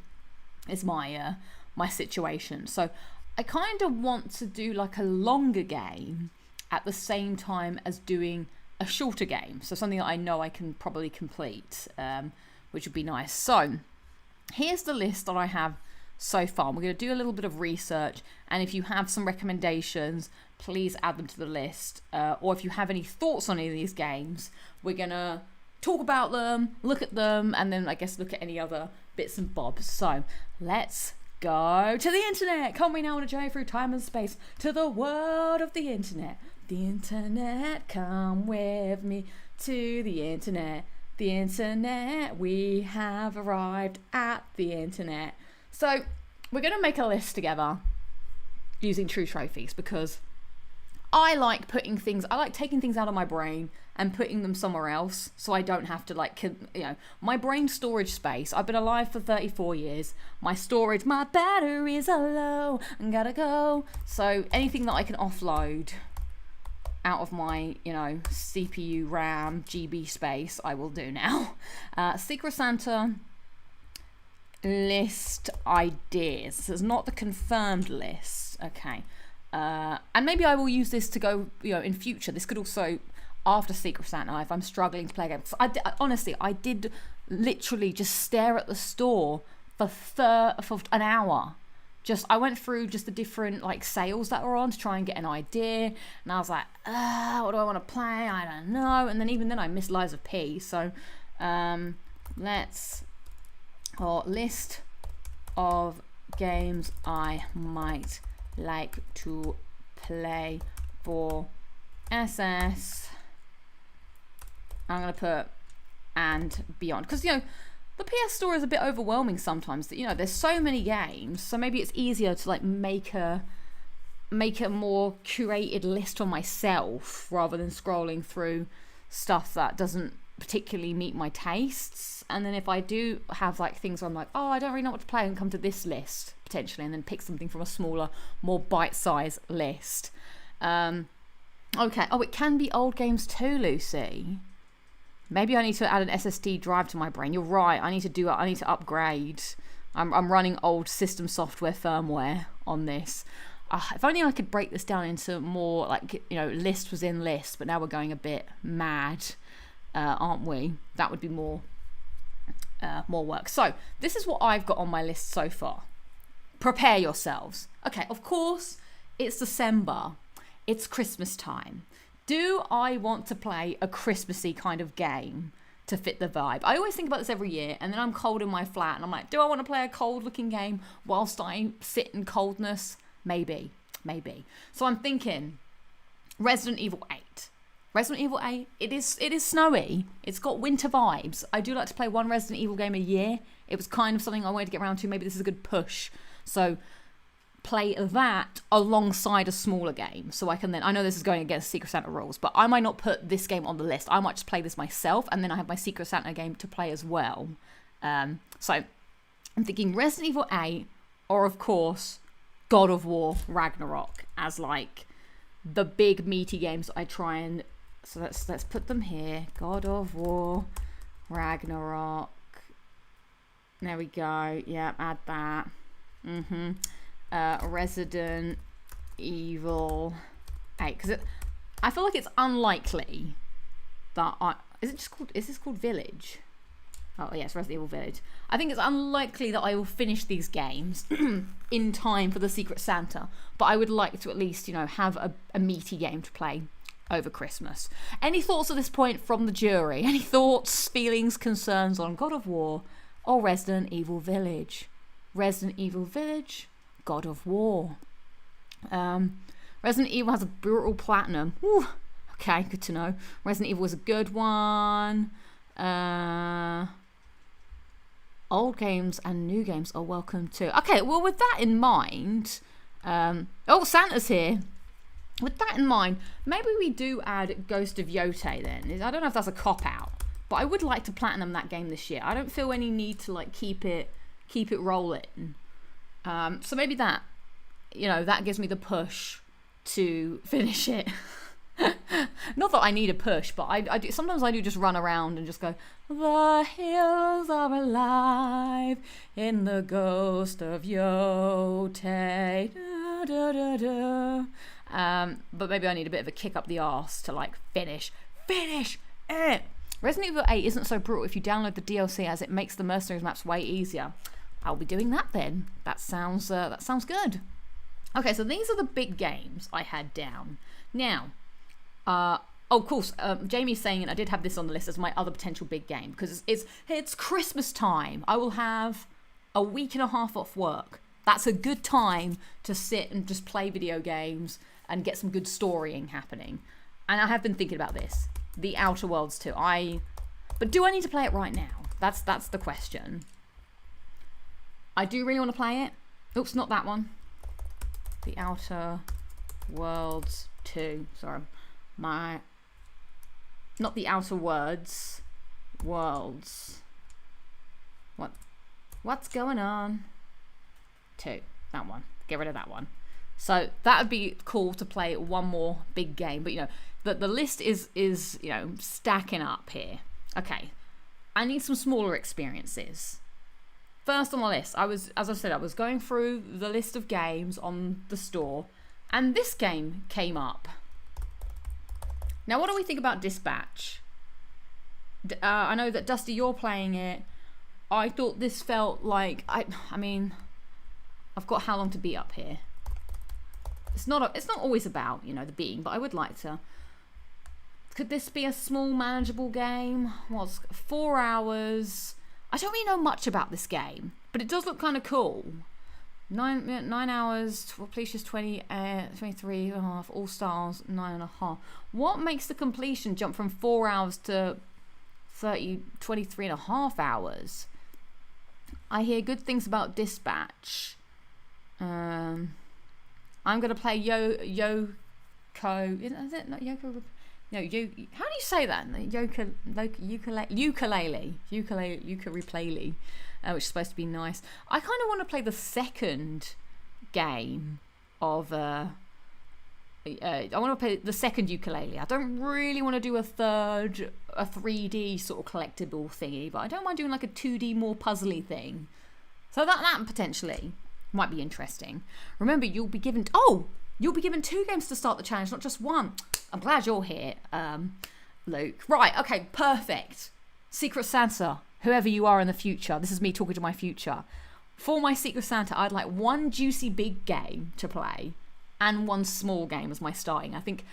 Is my my situation. So I kind of want to do like a longer game at the same time as doing a shorter game. So something that I know I can probably complete, which would be nice. So here's the list that I have so far. We're going to do a little bit of research, and if you have some recommendations, please add them to the list. Or if you have any thoughts on any of these games, we're going to talk about them, look at them, and then I guess look at any other bits and bobs. So let's go to the internet. Come we now on a journey through time and space to the world of the internet. The internet, come with me to the internet. The internet, we have arrived at the internet. So we're going to make a list together using True Trophies because I like taking things out of my brain and putting them somewhere else so I don't have to, like, you know, my brain storage space. I've been alive for 34 years. My batteries are low and gotta go. So anything that I can offload out of my, you know, CPU, RAM, GB space, I will do now. Secret Santa list ideas. This is not the confirmed list. Okay. And maybe I will use this to go, you know, in future. This could also, after Secret Santa, if I'm struggling to play a game. Honestly, I did literally just stare at the store for an hour I went through just the different like sales that were on to try and get an idea, and I was like, what do I want to play? I don't know. And then even then I missed Lies of P. So list of games I might like to play for SS. I'm gonna put and beyond, because the PS Store is a bit overwhelming sometimes. That there's so many games, so maybe it's easier to like make a more curated list for myself rather than scrolling through stuff that doesn't particularly meet my tastes. And then if I do have like things where I'm like, I don't really know what to play, and come to this list potentially, and then pick something from a smaller, more bite-sized list. Okay. It can be old games too, Lucy. Maybe I need to add an SSD drive to my brain. You're right. I need to upgrade. I'm running old system software firmware on this. If only I could break this down into more like, list within list, but now we're going a bit mad, aren't we? That would be more work. So this is what I've got on my list so far. Prepare yourselves. Okay, of course, it's December. It's Christmas time. Do I want to play a Christmassy kind of game to fit the vibe? I always think about this every year, and then I'm cold in my flat, and I'm like, do I want to play a cold-looking game whilst I sit in coldness? Maybe. So I'm thinking Resident Evil 8. Resident Evil 8, it is snowy. It's got winter vibes. I do like to play one Resident Evil game a year. It was kind of something I wanted to get around to. Maybe this is a good push. So play that alongside a smaller game, so I can then, I know this is going against Secret Santa rules, but I might not put this game on the list. I might just play this myself, and then I have my Secret Santa game to play as well. So I'm thinking Resident Evil 8, or of course God of War Ragnarok as like the big meaty games I try and, so let's put them here. God of War Ragnarok, there we go. Yeah, add that. Resident Evil 8, because I feel like it's unlikely that is this called Village? Oh yes, Resident Evil Village. I think it's unlikely that I will finish these games in time for the Secret Santa, but I would like to at least have a meaty game to play over Christmas. Any thoughts at this point from the jury? Any thoughts, feelings, concerns on God of War or Resident Evil Village? Resident Evil Village, God of War. Resident Evil has a brutal platinum. Woo. Okay, good to know. Resident Evil was a good one. Old games and new games are welcome too. Okay, well, with that in mind, Santa's here. With that in mind, maybe we do add Ghost of Yote then. I don't know if that's a cop-out, but I would like to platinum that game this year. I don't feel any need to like keep it rolling. So maybe that, that gives me the push to finish it. Not that I need a push, but I do, sometimes I do just run around and just go, the hills are alive in the ghost of Yote. Da, da, da, da. But maybe I need a bit of a kick up the arse to like finish it. Resident Evil 8 isn't so brutal if you download the DLC, as it makes the mercenaries maps way easier. I'll be doing that then. That sounds good. Okay, so these are the big games I had down. Now, of course, Jamie's saying, and I did have this on the list as my other potential big game, because it's Christmas time. I will have a week and a half off work. That's a good time to sit and just play video games and get some good storying happening. And I have been thinking about this. The Outer Worlds 2. But do I need to play it right now? That's the question. I do really want to play it. Oops, not that one. The Outer Worlds 2. Sorry. Not the Outer Worlds. Worlds. What's going on? 2. That one. Get rid of that one. So that would be cool to play one more big game. But the list is stacking up here. Okay. I need some smaller experiences. First on my list, as I said, I was going through the list of games on the store, and this game came up. Now, what do we think about Dispatch? I know that, Dusty, you're playing it. I thought this felt like, I mean, I've got how long to beat up here. It's not always about, you know, the beating, but I would like to. Could this be a small, manageable game? What's 4 hours? I don't really know much about this game, but it does look kind of cool. 9 hours, completion 23 and a half, all stars 9.5. What makes the completion jump from 4 hours to 23.5 hours? I hear good things about Dispatch. I'm gonna play Yoko. Is it not Yoko? No, how do you say that? Ukulele, which is supposed to be nice. I kind of want to play the second game of. I want to play the second ukulele. I don't really want to do a 3D sort of collectible thingy, but I don't mind doing like a 2D more puzzly thing. So that potentially might be interesting. Remember, you'll be given 2 games to start the challenge, not just one. I'm glad you're here, Luke. Right, okay, perfect. Secret Santa, whoever you are in the future. This is me talking to my future. For my Secret Santa, I'd like one juicy big game to play and one small game as my starting. I think,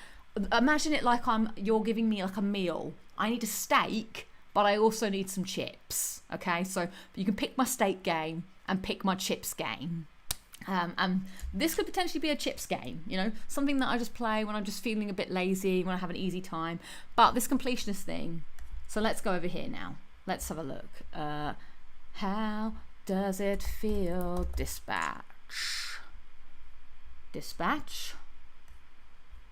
imagine it like you're giving me like a meal. I need a steak, but I also need some chips. Okay, so you can pick my steak game and pick my chips game. And this could potentially be a chips game, you know, something that I just play when I'm just feeling a bit lazy, when I have an easy time. But this completionist thing, so let's go over here now. Let's have a look. How does it feel? Dispatch.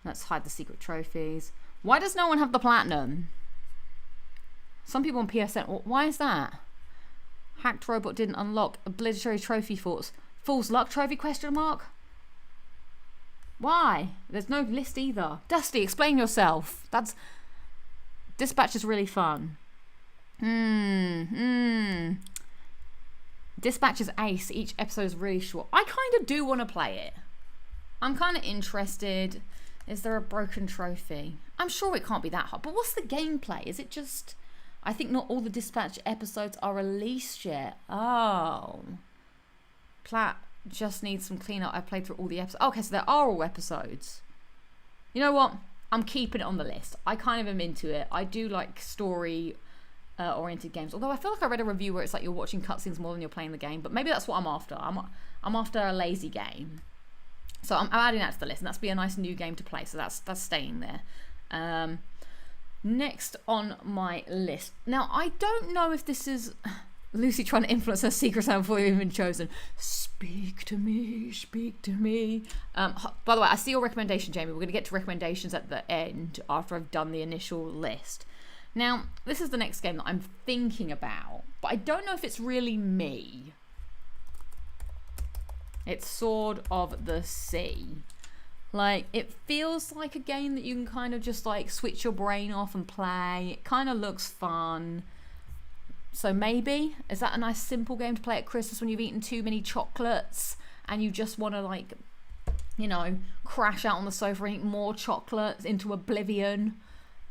Let's hide the secret trophies. Why does no one have the platinum? Some people on PSN. Why is that? Hacked robot didn't unlock obligatory trophy forts. Fool's luck trophy question mark? Why? There's no list either. Dusty, explain yourself. Dispatch is really fun. Dispatch is ace. Each episode is really short. I kind of do want to play it. I'm kind of interested. Is there a broken trophy? I'm sure it can't be that hard. But what's the gameplay? Is it just... I think not all the Dispatch episodes are released yet. Oh... Plat just needs some cleanup. I played through all the episodes. Okay, so there are all episodes. You know what? I'm keeping it on the list. I kind of am into it. I do like story oriented games. Although I feel like I read a review where it's like you're watching cutscenes more than you're playing the game. But maybe that's what I'm after. I'm after a lazy game. So I'm adding that to the list, and that's be a nice new game to play. So that's staying there. Next on my list. Now I don't know if this is. Lucy trying to influence her secret Santa before you've been chosen. Speak to me. By the way, I see your recommendation, Jamie. We're going to get to recommendations at the end after I've done the initial list. Now, this is the next game that I'm thinking about, but I don't know if it's really me. It's Sword of the Sea. Like, it feels like a game that you can kind of just like switch your brain off and play. It kind of looks fun. So maybe, is that a nice simple game to play at Christmas when you've eaten too many chocolates and you just want to like, you know, crash out on the sofa and eat more chocolates into oblivion,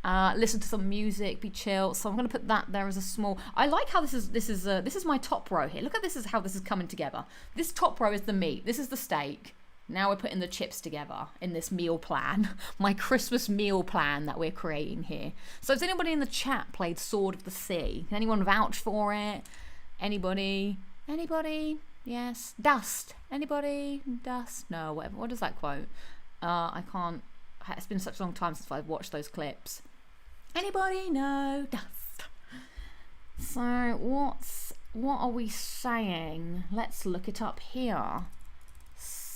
listen to some music, be chill. So I'm going to put that there as a small. I like how this is my top row here. Look at this is how this is coming together. This top row is the meat. This is the steak. Now we're putting the chips together in this meal plan, my Christmas meal plan that we're creating here. So has anybody in the chat played Sword of the Sea? Can anyone vouch for it? Anybody? Yes. Dust. Anybody? Dust? No, whatever. What does that quote? I can't. It's been such a long time since I've watched those clips. Anybody? No. Dust. So what are we saying? Let's look it up here.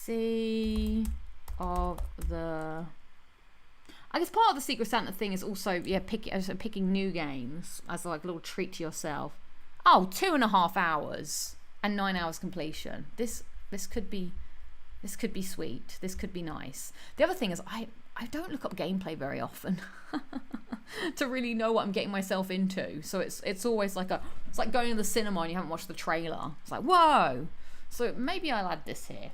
Sea of the... I guess part of the Secret Santa thing is also picking new games as like a little treat to yourself. Oh, 2.5 hours and 9 hours completion. This could be sweet. This could be nice. The other thing is I don't look up gameplay very often to really know what I'm getting myself into. So it's always like it's like going to the cinema and you haven't watched the trailer. It's like, whoa. So maybe I'll add this here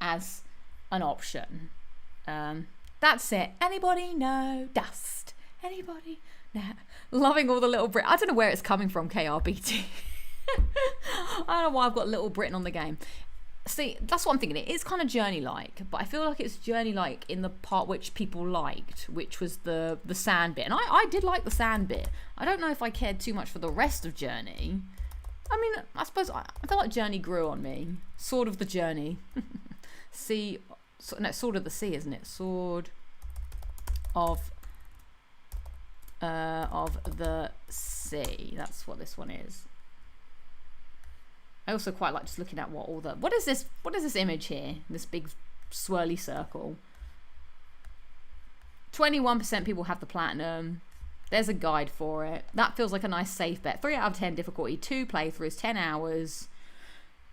as an option. That's it. Anybody? No. Dust. Anybody? No. Loving all the Little Brit. I don't know where it's coming from, KRBT. I don't know why I've got Little Britain on the game. See, that's what I'm thinking. It is kind of journey-like, but I feel like it's journey-like in the part which people liked, which was the sand bit. And I did like the sand bit. I don't know if I cared too much for the rest of Journey. I mean, I suppose I feel like Journey grew on me. Sword of the Journey. Sword of the Sea, isn't it? Sword of the Sea. That's what this one is. I also quite like just looking at what is this image here? This big swirly circle. 21% people have the platinum. There's a guide for it. That feels like a nice safe bet. 3 out of 10 difficulty, 2 playthroughs, 10 hours.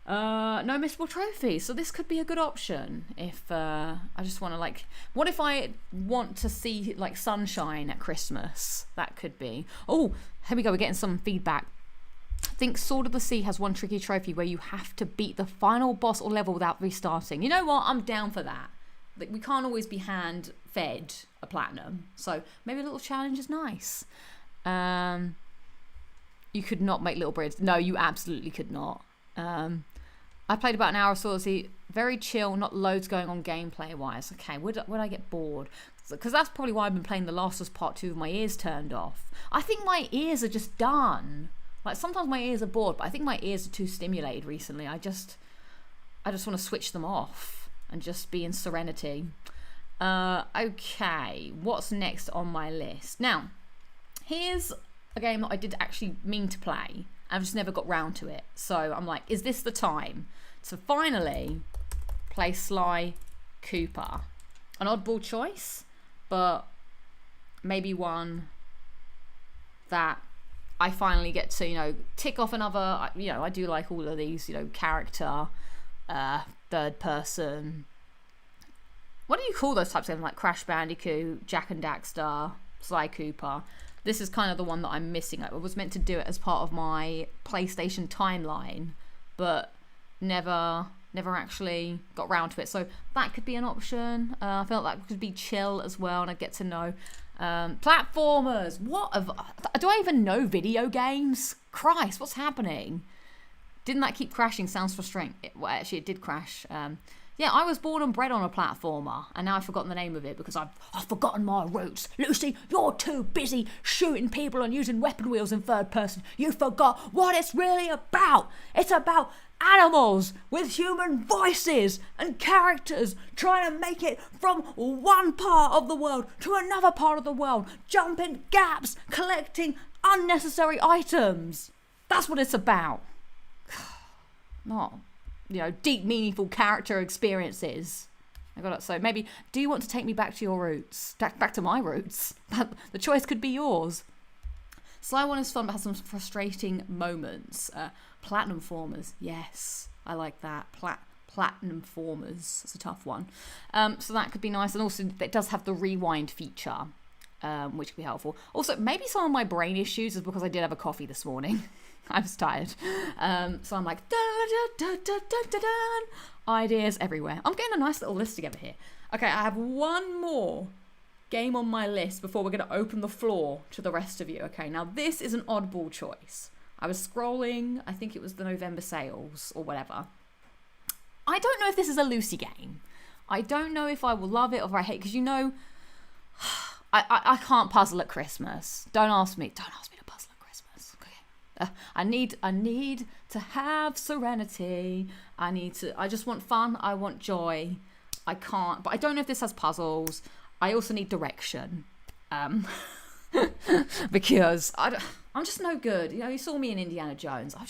No missable trophies. So this could be a good option if I just want to like. What if I want to see like sunshine at Christmas? That could be. Oh, here we go. We're getting some feedback. I think Sword of the Sea has one tricky trophy where you have to beat the final boss or level without restarting. You know what? I'm down for that. Like, we can't always be hand fed a platinum, so maybe a little challenge is nice. You could not make little breads. No, you absolutely could not. I played about an hour of Sword of the Sea. Very chill, not loads going on gameplay wise. Okay, would I get bored? Because that's probably why I've been playing The Last of Us Part 2 with my ears turned off. I think my ears are just done. Like, sometimes my ears are bored, but I think my ears are too stimulated recently. I just want to switch them off and just be in serenity. Okay, what's next on my list? Now, here's a game that I did actually mean to play. I've just never got round to it. So I'm like, is this the time to finally play Sly Cooper? An oddball choice, but irmaybe one that I finally get to, you know, tick off another, you know, I do like all of these, you know, character, third person. What do you call those types of games? Like Crash Bandicoot, Jak and Daxter, Sly Cooper. This is kind of the one that I'm missing. I was meant to do it as part of my PlayStation timeline, but never actually got round to it. So that could be an option. I feel like that could be chill as well, and I get to know platformers. Do I even know video games? Christ, what's happening? Didn't that keep crashing? Sounds frustrating. Well, actually, it did crash. Yeah, I was born and bred on a platformer, and now I've forgotten the name of it because I've forgotten my roots. Lucy, you're too busy shooting people and using weapon wheels in third person. You forgot what it's really about. It's about animals with human voices and characters trying to make it from one part of the world to another part of the world, jumping gaps, collecting unnecessary items. That's what it's about. Not, you know, deep, meaningful character experiences. I got it. So maybe, do you want to take me back to your roots? Back to my roots? The choice could be yours. Sly one is fun, but has some frustrating moments. Platinum formers, yes, I like that. Platinum formers, that's a tough one. So that could be nice, and also it does have the rewind feature, which could be helpful. Also, maybe some of my brain issues is because I did have a coffee this morning. I was tired, so I'm like ideas everywhere. I'm getting a nice little list together here. Okay, I have one more game on my list before we're going to open the floor to the rest of you. Okay, now this is an oddball choice. I was scrolling, I think it was the November sales or whatever. I don't know if this is a Lucy game. I don't know if I will love it or if I hate it, because, you know, I can't puzzle at Christmas. Don't ask me to puzzle at Christmas. Okay. I need to have serenity. I just want fun. I want joy. I can't, but I don't know if this has puzzles. I also need direction. Because I'm just no good. You know, you saw me in Indiana Jones. I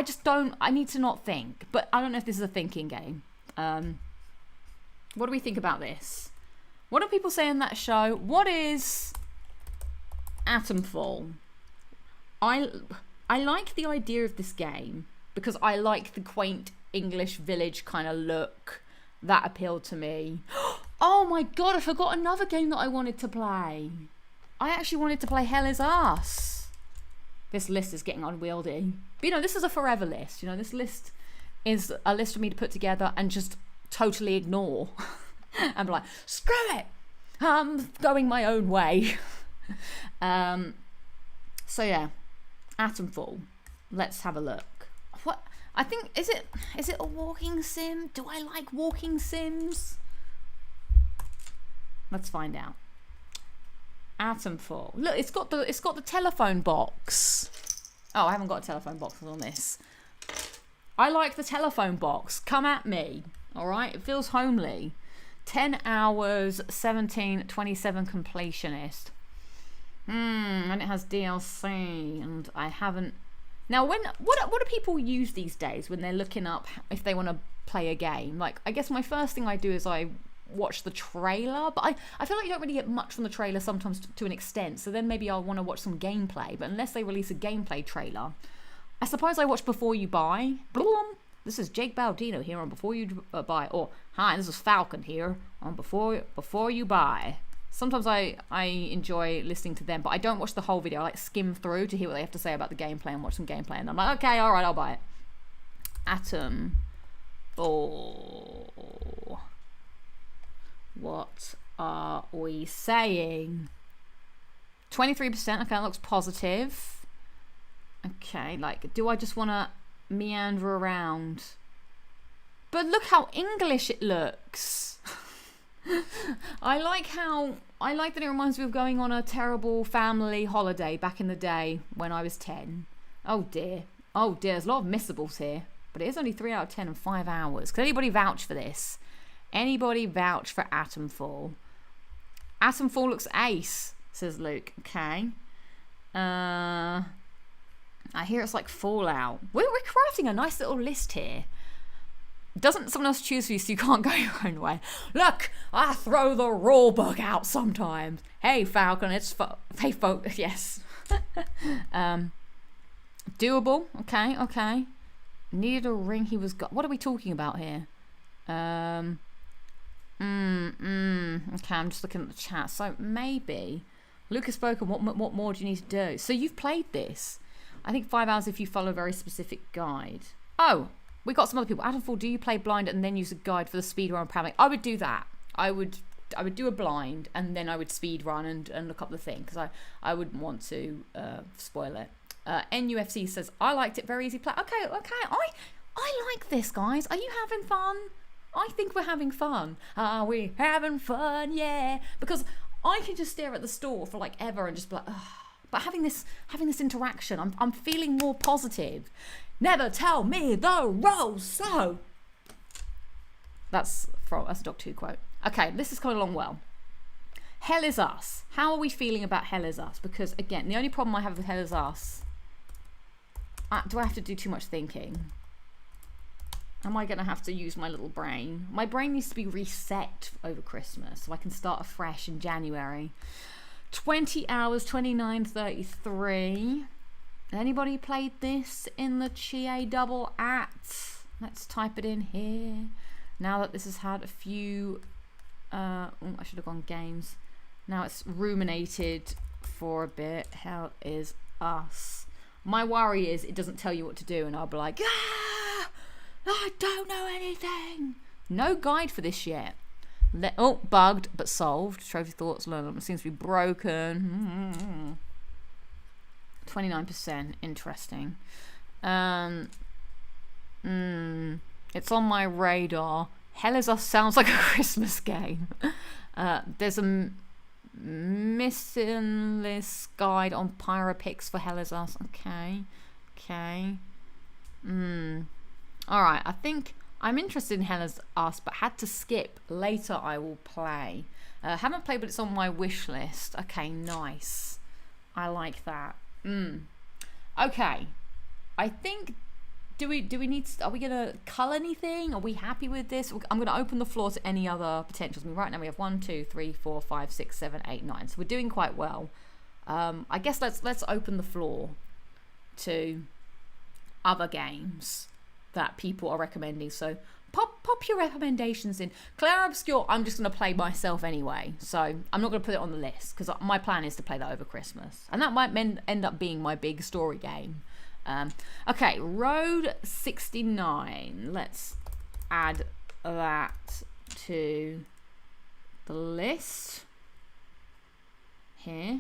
just don't, I need to not think. But I don't know if this is a thinking game. What do we think about this? What do people say in that show? What is Atomfall? I like the idea of this game because I like the quaint English village kind of look. That appealed to me. Oh my god, I forgot another game that I wanted to play. I actually wanted to play Hell Is Us. This list is getting unwieldy. But, you know, this is a forever list. You know, this list is a list for me to put together and just totally ignore. And be like, screw it! I'm going my own way. So yeah, Atomfall. Let's have a look. What? I think, is it a walking sim? Do I like walking sims? Let's find out. Atomfall. Look, it's got the telephone box. Oh, I haven't got a telephone box on this. I like the telephone box. Come at me. All right, it feels homely. 10 hours, 1727 completionist. And it has DLC, and I haven't. Now, what do people use these days when they're looking up if they want to play a game? Like, I guess my first thing I do is I watch the trailer, but I feel like you don't really get much from the trailer sometimes to an extent, so then maybe I'll want to watch some gameplay, but unless they release a gameplay trailer, I suppose I watch Before You Buy. This is Jake Baldino here on Before You Buy, or hi, this is Falcon here on Before You Buy. Sometimes I enjoy listening to them, but I don't watch the whole video. I like skim through to hear what they have to say about the gameplay and watch some gameplay, and I'm like, okay, all right, I'll buy it. Atom Ball. What are we saying? 23%. Okay, that looks positive. Okay, like, do I just want to meander around? But look how English it looks. I like that it reminds me of going on a terrible family holiday back in the day when I was 10. Oh dear, there's a lot of missables here, but it is only 3 out of 10 and 5 hours. Can anybody vouch for this? Anybody vouch for Atomfall? Atomfall looks ace, says Luke. Okay. I hear it's like Fallout. We're crafting a nice little list here. Doesn't someone else choose for you so you can't go your own way? Look, I throw the rule book out sometimes. Hey, Falcon, hey, folk, yes. Doable. Okay. Needed a ring. He was got. What are we talking about here? Okay, I'm just looking at the chat. So maybe Luke has spoken. What more do you need to do? So you've played this. I think 5 hours if you follow a very specific guide. Oh, we got some other people. Atomfall, do you play blind and then use a guide for the speed run parameter? I would do that. I would do a blind and then I would speed run and look up the thing because I wouldn't want to spoil it. NUFC says, I liked it, very easy play. Okay. I like this, guys. Are you having fun? I think we're having fun. Are we having fun? Yeah. Because I can just stare at the store for like ever and just be like, ugh. But having this interaction, I'm feeling more positive. Never tell me the rules, so. That's a Doctor Who quote. Okay, this is coming along well. Hell Is Us. How are we feeling about Hell Is Us? Because again, the only problem I have with Hell Is Us, do I have to do too much thinking? Am I going to have to use my little brain? My brain needs to be reset over Christmas so I can start afresh in January. 20 hours, 29:33. Anybody played this in the Chie double at? Let's type it in here. Now that this has had a few... I should have gone games. Now it's ruminated for a bit. Hell Is Us. My worry is it doesn't tell you what to do and I'll be like, I don't know anything. No guide for this yet. Bugged but solved. Trophy thoughts learned. It seems to be broken. 29%. Interesting. It's on my radar. Hell Is Us sounds like a Christmas game. There's a missing list guide on Pyropix for Hell Is Us. Okay. Alright, I think I'm interested in Hell Is Us, but had to skip. Later I will play. Haven't played, but it's on my wish list. Okay, nice. I like that. Okay. I think, are we gonna cull anything? Are we happy with this? I'm gonna open the floor to any other potentials. I mean, right now we have 1, 2, 3, 4, 5, 6, 7, 8, 9. So we're doing quite well. I guess let's open the floor to other games that people are recommending. So pop your recommendations in. Claire Obscure, I'm just going to play myself anyway. So I'm not going to put it on the list because my plan is to play that over Christmas. And that might end up being my big story game. Okay, Road 69. Let's add that to the list. Here.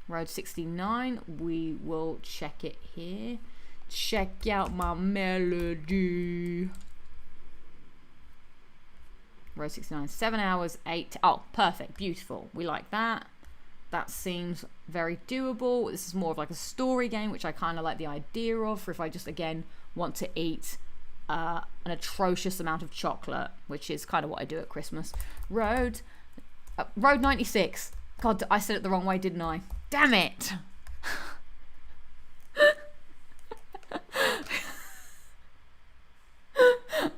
Road 69. We will check it here. Check out my melody. Road 69, 7 hours, 8. Oh, perfect, beautiful. We like that. That seems very doable. This is more of like a story game, which I kind of like the idea of, for if I just, again, want to eat an atrocious amount of chocolate, which is kind of what I do at Christmas. Road 96. God, I said it the wrong way, didn't I? Damn it!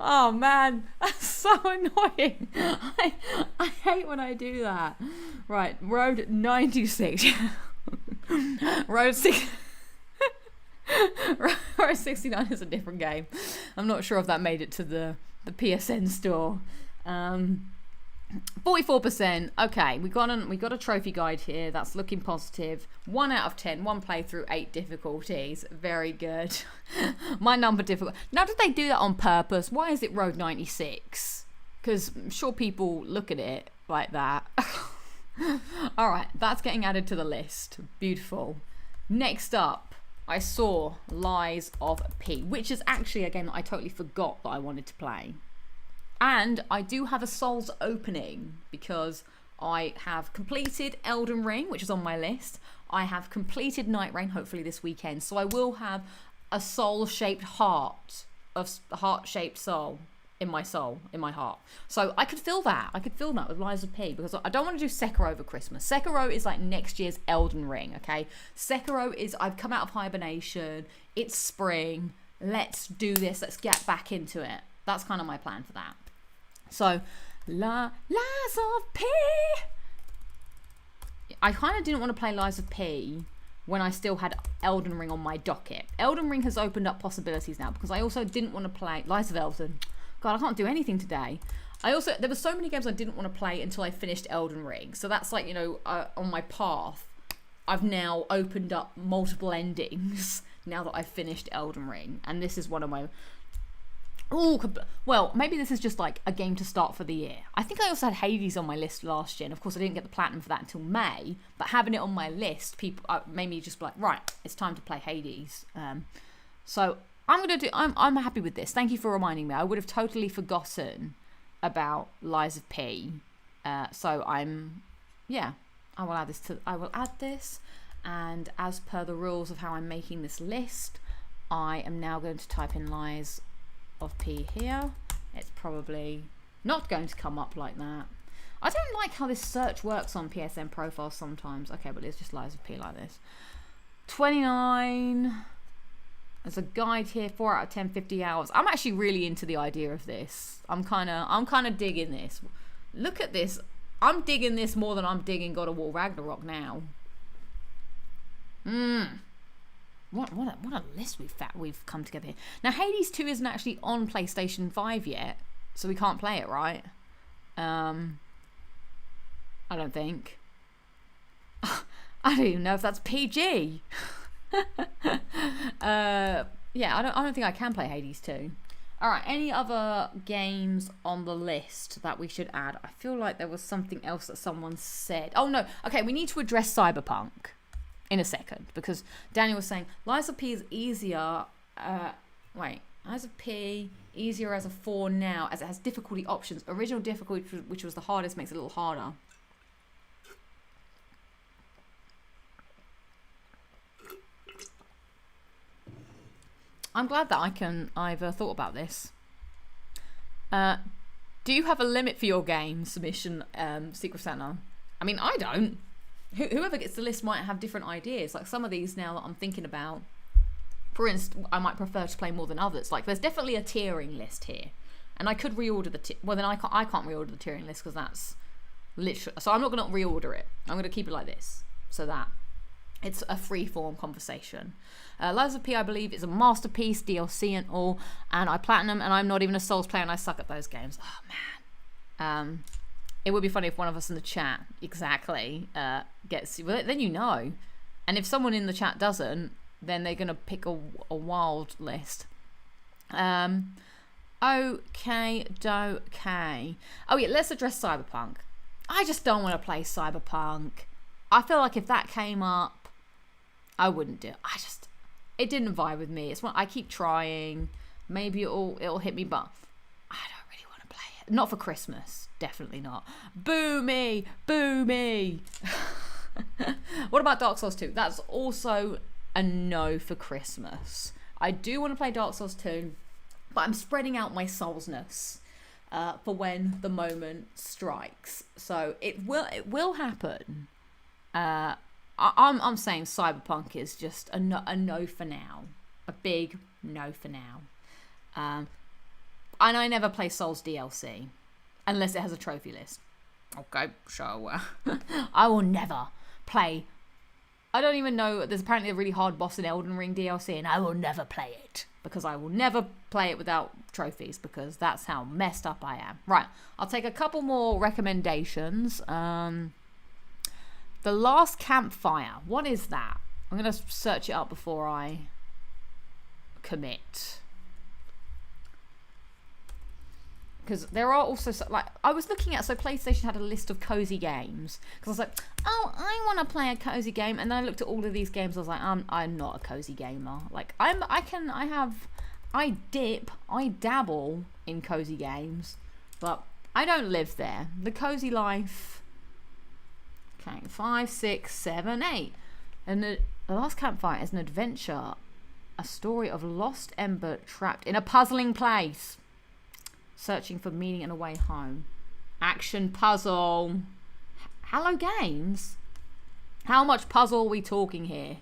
Oh man, that's so annoying. I hate when I do that. Right, road 96. Road 6. Road 69 is a different game. I'm not sure if that made it to the PSN store. 44%. Okay, we got a trophy guide here. That's looking positive. 1 out of 10. 1 playthrough, 8 difficulties. Very good. My number difficult. Now, did they do that on purpose? Why is it road 96? Because I'm sure people look at it like that. All right, that's getting added to the list. Beautiful. Next up, I saw Lies of P, which is actually a game that I totally forgot that I wanted to play. And I do have a Souls opening because I have completed Elden Ring, which is on my list. I have completed Night Rain, hopefully this weekend. So I will have a soul-shaped heart, a heart-shaped soul in my heart. So I could fill that. I could fill that with Lies of P because I don't want to do Sekiro over Christmas. Sekiro is like next year's Elden Ring, okay? Sekiro is, I've come out of hibernation. It's spring. Let's do this. Let's get back into it. That's kind of my plan for that. So, Lies of P. I kind of didn't want to play Lies of P when I still had Elden Ring on my docket. Elden Ring has opened up possibilities now because I also didn't want to play Lies of Elden. God, I can't do anything today. There were so many games I didn't want to play until I finished Elden Ring. So that's like, on my path, I've now opened up multiple endings now that I've finished Elden Ring. And this is one of my... Oh, well, maybe this is just like a game to start for the year. I think I also had Hades on my list last year, and of course I didn't get the platinum for that until May, but having it on my list made me just be like, right, it's time to play Hades. So I'm happy with this. Thank you for reminding me. I would have totally forgotten about Lies of P. So I will add this, and as per the rules of how I'm making this list, I am now going to type in Lies of P here. It's probably not going to come up like that. I don't like how this search works on PSN profiles sometimes. Okay, but it's just Lies of P like this. 29. There's a guide here, 4 out of 10, 50 hours. I'm actually really into the idea of this. I'm kind of digging this. Look at this. I'm digging this more than I'm digging God of War Ragnarok now. What a list we've come together here. Now, Hades 2 isn't actually on PlayStation 5 yet, so we can't play it, right? I don't think. I don't even know if that's PG. Yeah, I don't think I can play Hades 2. All right, any other games on the list that we should add? I feel like there was something else that someone said. Oh no, okay, we need to address Cyberpunk in a second, because Daniel was saying Lies of P is easier. Lies of P easier as a 4 now, as it has difficulty options. Original difficulty, which was the hardest, makes it a little harder. I'm glad that I've thought about this. Do you have a limit for your game submission, Secret Santa? I mean, I don't. Whoever gets the list might have different ideas. Like some of these now that I'm thinking about, for instance, I might prefer to play more than others. Like there's definitely a tiering list here, and I could reorder well, then I can't reorder the tiering list because that's literally. So I'm not going to reorder it. I'm going to keep it like this, so that it's a free-form conversation. Lies of P, I believe, is a masterpiece, DLC and all, and I platinum, and I'm not even a Souls player, and I suck at those games. Oh man. It would be funny if one of us in the chat gets. Well, then you know, and if someone in the chat doesn't, then they're gonna pick a wild list. Okay. Oh yeah, let's address Cyberpunk. I just don't want to play Cyberpunk. I feel like if that came up, I wouldn't do it. it didn't vibe with me. It's one I keep trying. Maybe it'll hit me, but I don't really want to play it. Not for Christmas. Definitely not. Boo me! Boo me! What about Dark Souls 2? That's also a no for Christmas. I do want to play Dark Souls 2, but I'm spreading out my Soulsness for when the moment strikes. So it will happen. I'm saying Cyberpunk is just a no for now. A big no for now. And I never play Souls DLC unless it has a trophy list. Okay, so I will never play. I don't even know. There's apparently a really hard boss in Elden Ring DLC, and I will never play it because I will never play it without trophies because that's how messed up I am. Right, I'll take a couple more recommendations. The Last Campfire. What is that? I'm gonna search it up before I commit. Because there are also, like, I was looking at, so PlayStation had a list of cozy games. Because I was like, oh, I want to play a cozy game. And then I looked at all of these games. I was like, I'm not a cozy gamer. Like, I dabble in cozy games. But I don't live there. The cozy life. Okay, 5, 6, 7, 8. And the Last Campfire is an adventure. A story of lost ember trapped in a puzzling place. Searching for meaning and a way home. Action puzzle. Hello Games? How much puzzle are we talking here?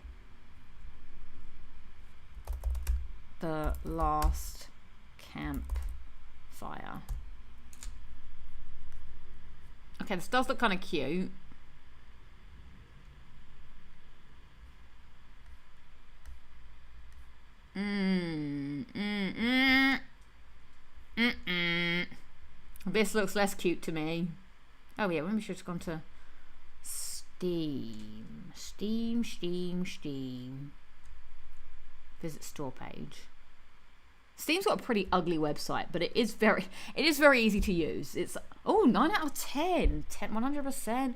The Last Campfire. Okay, this does look kind of cute. This looks less cute to me. Oh yeah, maybe we should have gone to Steam. Steam. Visit store page. Steam's got a pretty ugly website, but it is very easy to use. It's 9 out of 10, 100%.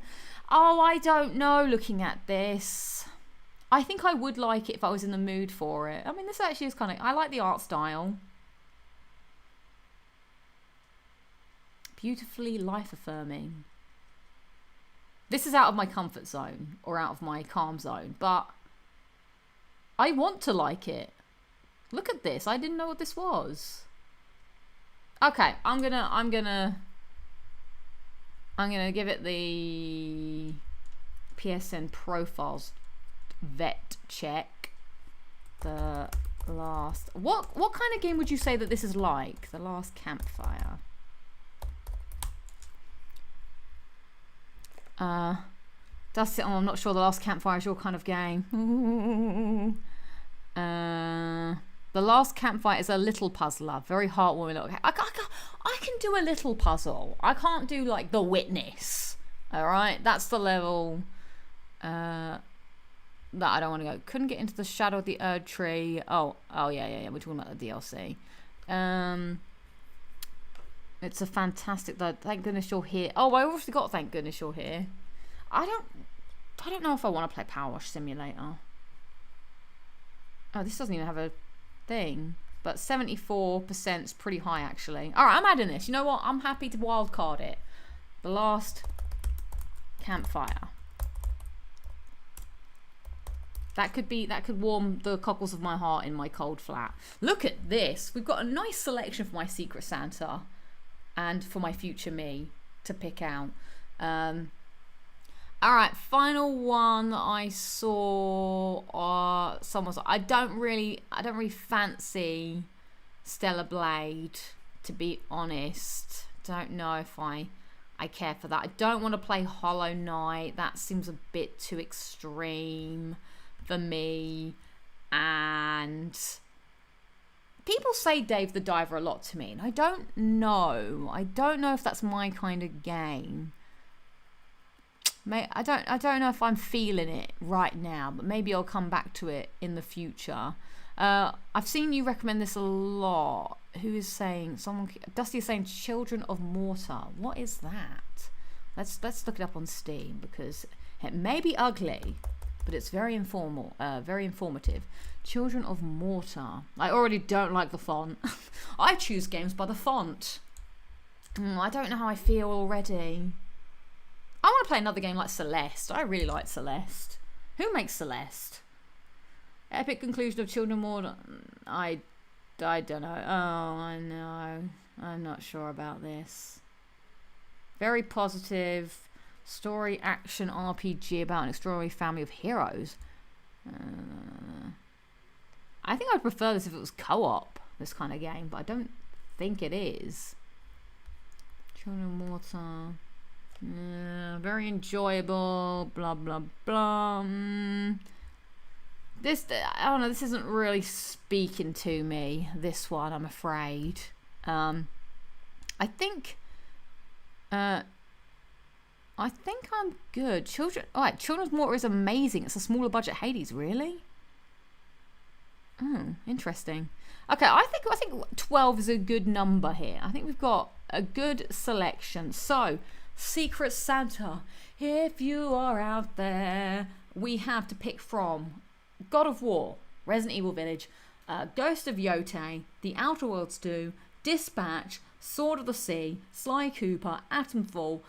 Oh, I don't know. Looking at this, I think I would like it if I was in the mood for it. I mean, this actually is kind of. I like the art style. Beautifully life-affirming. This is out of my comfort zone or out of my calm zone, but I want to like it. Look at this. I didn't know what this was. Okay, I'm gonna give it the PSN profiles vet check. The last. What kind of game would you say that this is like? The Last Campfire. Dusty, I'm not sure The Last Campfire is your kind of game. The Last Campfire is a little puzzler, very heartwarming little game. I can do a little puzzle. I can't do like The Witness. All right, that's the level that I don't want to go. Couldn't get into the Shadow of the Erd Tree. Oh yeah. We're talking about the DLC. It's a fantastic. Thank goodness you're here. Oh, I already got Thank Goodness You're Here. I don't know if I want to play Power Wash Simulator. Oh, this doesn't even have a thing. But 74% is pretty high, actually. All right, I'm adding this. You know what? I'm happy to wildcard it. The Last Campfire. That could warm the cockles of my heart in my cold flat. Look at this. We've got a nice selection for my Secret Santa and for my future me to pick out. All right, final one that I saw. Someone's. I don't really fancy Stellar Blade, to be honest. Don't know if I care for that. I don't want to play Hollow Knight. That seems a bit too extreme for me. And people say Dave the Diver a lot to me, and I don't know. I don't know if that's my kind of game. I don't know if I'm feeling it right now, but maybe I'll come back to it in the future. I've seen you recommend this a lot. Who is saying? Dusty is saying Children of Mortar. What is that? Let's look it up on Steam because it may be ugly. but it's very informal, very informative. Children of Mortar. I already don't like the font. I choose games by the font. I don't know how I feel already. I want to play another game like Celeste. I really like Celeste. Who makes Celeste? Epic conclusion of Children of Mortar. I don't know. Oh, I know. I'm not sure about this. Very positive story action RPG about an extraordinary family of heroes. I think I'd prefer this if it was co-op, this kind of game, but I don't think it is. Children of Mortar. Very enjoyable. Blah, blah, blah. This, I don't know, this isn't really speaking to me, this one, I'm afraid. I think I'm good. Children of Mortar is amazing. It's a smaller budget Hades, really? Interesting. Okay, I think 12 is a good number here. I think we've got a good selection. So, Secret Santa, if you are out there, we have to pick from God of War, Resident Evil Village, Ghost of Yotei, The Outer Worlds 2, Dispatch, Sword of the Sea, Sly Cooper, Atomfall,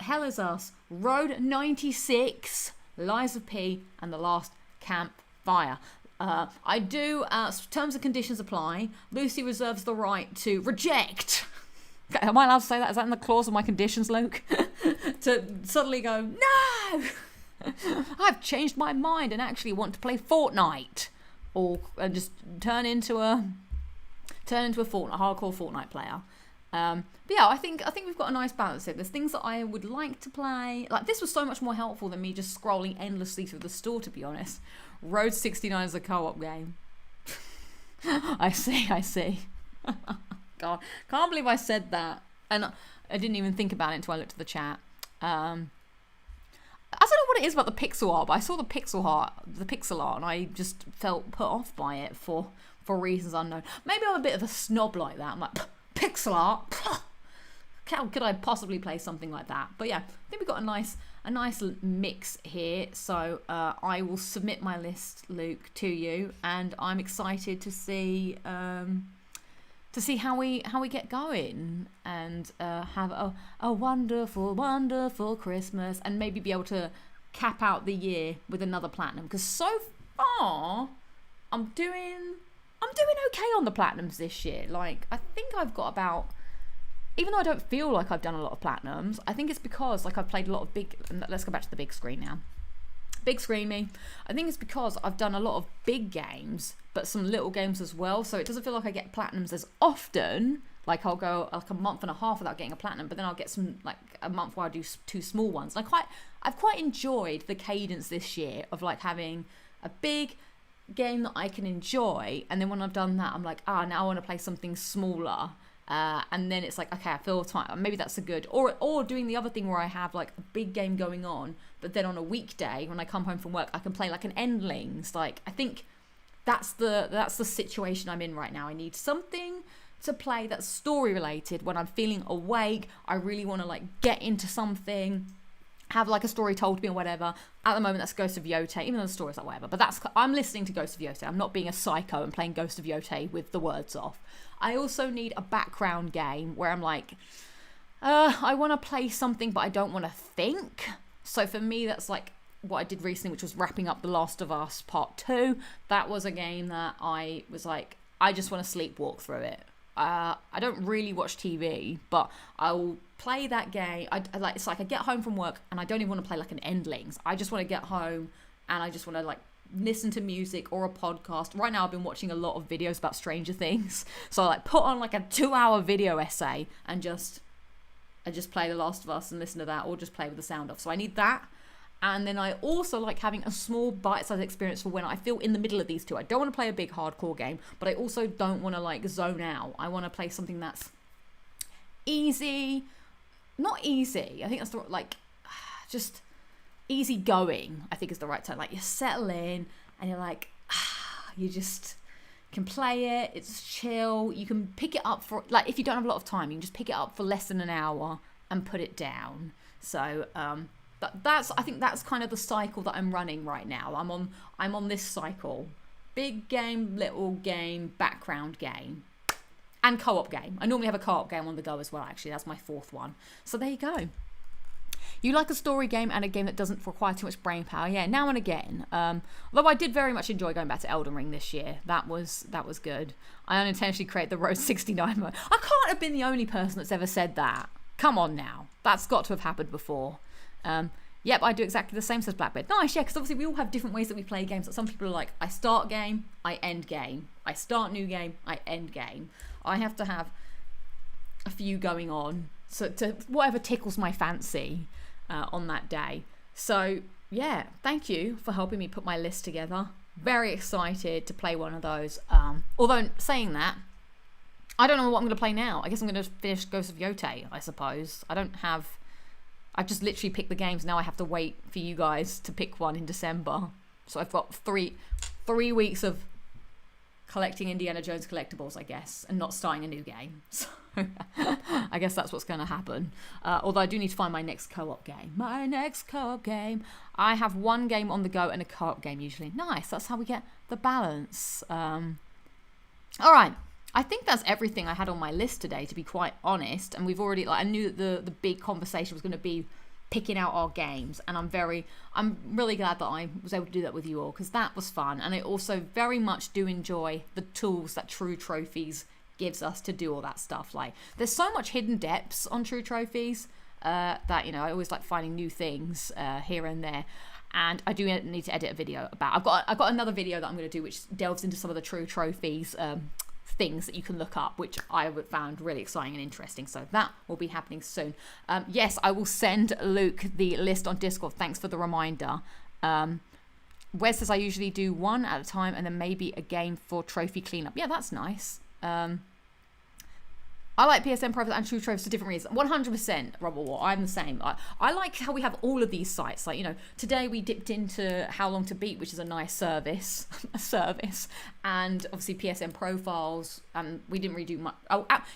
Hell Is Us, Road 96, Lies of P, and The Last Campfire. I do, terms and conditions apply. Lucy reserves the right to reject. Okay, am I allowed to say that? Is that in the clause of my conditions, Luke? To suddenly go, no! I've changed my mind and actually want to play Fortnite. Or just turn into a hardcore Fortnite player. But yeah, I think we've got a nice balance here. There's things that I would like to play. Like, this was so much more helpful than me just scrolling endlessly through the store, to be honest. Road 69 is a co-op game. I see. God, can't believe I said that. And I didn't even think about it until I looked at the chat. I don't know what it is about the pixel art, but I saw the pixel art, and I just felt put off by it for reasons unknown. Maybe I'm a bit of a snob like that. I'm like, pixel art? How could I possibly play something like that? But yeah, I think we've got a nice mix here. So I will submit my list, Luke, to you, and I'm excited to see how we get going and have a wonderful, wonderful Christmas, and maybe be able to cap out the year with another platinum. Because so far, I'm doing okay on the platinums this year. Like, I think I've got about, even though I don't feel like I've done a lot of platinums, I think it's because like I've played a lot of big. Let's go back to the big screen now. Big screen me. I think it's because I've done a lot of big games, but some little games as well. So it doesn't feel like I get platinums as often. Like, I'll go like a month and a half without getting a platinum, but then I'll get some, like a month where I do 2 small ones. And I've quite enjoyed the cadence this year of like having a big game that I can enjoy, and then when I've done that, I'm like, now I want to play something smaller. And then it's like, okay, I feel time. Maybe that's a good, or doing the other thing where I have like a big game going on, but then on a weekday when I come home from work, I can play like an Endlings. Like, I think that's the situation I'm in right now. I need something to play that's story related when I'm feeling awake. I really want to like get into something, have like a story told to me or whatever. At the moment, that's Ghost of Yotei, even though the story's like whatever. But I'm listening to Ghost of Yotei. I'm not being a psycho and playing Ghost of Yotei with the words off. I also need a background game where I'm like, I want to play something, but I don't want to think. So for me, that's like what I did recently, which was wrapping up The Last of Us Part 2. That was a game that I was like, I just want to sleepwalk through it. I don't really watch TV, but I will play that game. It's like I get home from work and I don't even want to play like an Endlings. I just want to get home and I just want to like listen to music or a podcast. Right now I've been watching a lot of videos about Stranger Things. So I like put on like a 2-hour video essay and I just play The Last of Us and listen to that, or just play with the sound off. So I need that. And then I also like having a small bite-sized experience for when I feel in the middle of these two. I don't want to play a big hardcore game, but I also don't want to like zone out. I want to play something that's easy. Not easy. I think that's just easy going, I think is the right term. Like, you settle in and you're like, you just can play it. It's chill. You can pick it up for, like, if you don't have a lot of time, you can just pick it up for less than an hour and put it down. So, I think that's kind of the cycle that I'm running right now. I'm on this cycle. Big game, little game, background game, and co-op game. I normally have a co-op game on the go as well, actually. That's my 4th one. So there you go. You like a story game and a game that doesn't require too much brain power. Yeah, now and again. Although I did very much enjoy going back to Elden Ring this year. That was good. I unintentionally created the Road 69 mode. I can't have been the only person that's ever said that. Come on now. That's got to have happened before. Yep, I do exactly the same, says Blackbeard. Nice, yeah, because obviously we all have different ways that we play games. Some people are like, I start game, I end game. I start new game, I end game. I have to have a few going on, so to whatever tickles my fancy on that day. So, yeah, thank you for helping me put my list together. Very excited to play one of those. Although, saying that, I don't know what I'm going to play now. I guess I'm going to finish Ghost of Yotei, I suppose. I've just literally picked the games. Now I have to wait for you guys to pick one in December. So I've got three weeks of collecting Indiana Jones collectibles, I guess, and not starting a new game. So I guess that's what's going to happen. Although I do need to find my next co-op game. I have one game on the go and a co-op game usually. Nice. That's how we get the balance. All right. I think that's everything I had on my list today, to be quite honest. And we've already, I knew that the big conversation was going to be picking out our games. And I'm really glad that I was able to do that with you all, because that was fun. And I also very much do enjoy the tools that True Trophies gives us to do all that stuff. Like, there's so much hidden depths on True Trophies that, I always like finding new things here and there. And I do need to edit a video about, I've got another video that I'm going to do which delves into some of the True Trophies things that you can look up, which I found really exciting and interesting. So that will be happening soon. Yes, I will send Luke the list on Discord. Thanks for the reminder. Wes says I usually do one at a time and then maybe a game for trophy cleanup. Yeah, that's nice. I like PSN Profits and True Trophies for different reasons. 100%, Robert War. I'm the same. I like how we have all of these sites. Like, today we dipped into How Long to Beat, which is a nice service. And obviously PSN Profiles. We didn't really do much.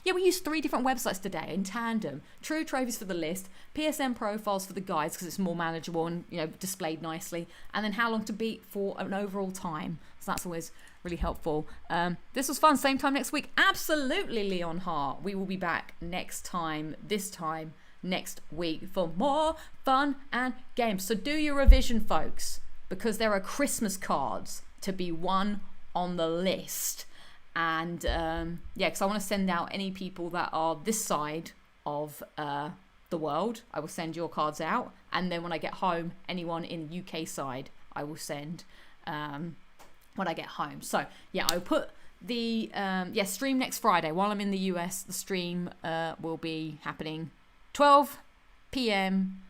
We used 3 different websites today in tandem. True Trophies for the list, PSN Profiles for the guides because it's more manageable and, displayed nicely. And then How Long to Beat for an overall time. So that's always really helpful. This was fun. Same time next week. Absolutely, Leon Hart. We will be back this time next week for more fun and games. So do your revision, folks, because there are Christmas cards to be won on the list. And because I want to send out any people that are this side of the world. I will send your cards out. And then when I get home, anyone in the UK side, I will send when I get home. So yeah, I'll put the stream next Friday while I'm in the US. The stream will be happening 12 p.m.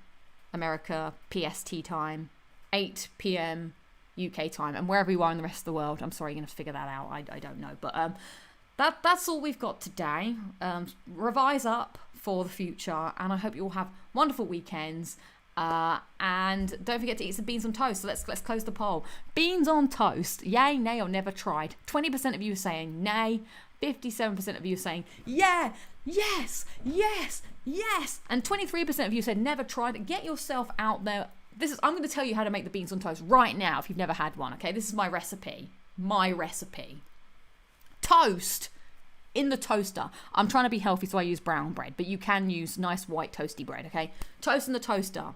America PST time, 8 p.m. UK time, and wherever you are in the rest of the world. I'm sorry, you're gonna have to figure that out. I don't know, but that's all we've got today. Revise up for the future, and I hope you all have wonderful weekends. And don't forget to eat some beans on toast. So let's close the poll. Beans on toast, yay, nay, or never tried. 20% of you are saying nay. 57% of you are saying yeah, yes, yes, yes. And 23% of you said never tried it. Get yourself out there. I'm going to tell you how to make the beans on toast right now if you've never had one. Okay, this is my recipe. Toast in the toaster. I'm trying to be healthy, so I use brown bread, but you can use nice white toasty bread. Okay, toast in the toaster.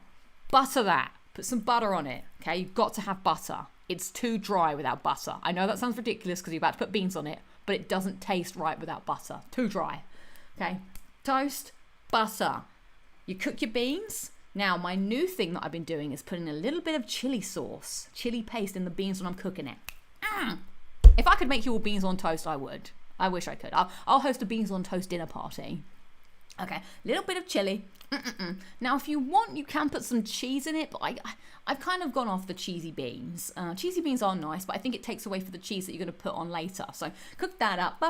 Butter that. Put some butter on it. Okay, you've got to have butter. It's too dry without butter. I know that sounds ridiculous because you're about to put beans on it, but it doesn't taste right without butter. Too dry. Okay, toast, butter. You cook your beans. Now, my new thing that I've been doing is putting a little bit of chili sauce, chili paste in the beans when I'm cooking it. If I could make you all beans on toast, I would. I wish I could. I'll host a beans on toast dinner party. Okay, little bit of chili. Now, if you want, you can put some cheese in it, but I've kind of gone off the cheesy beans. Cheesy beans are nice, but I think it takes away from the cheese that you're going to put on later. So cook that up.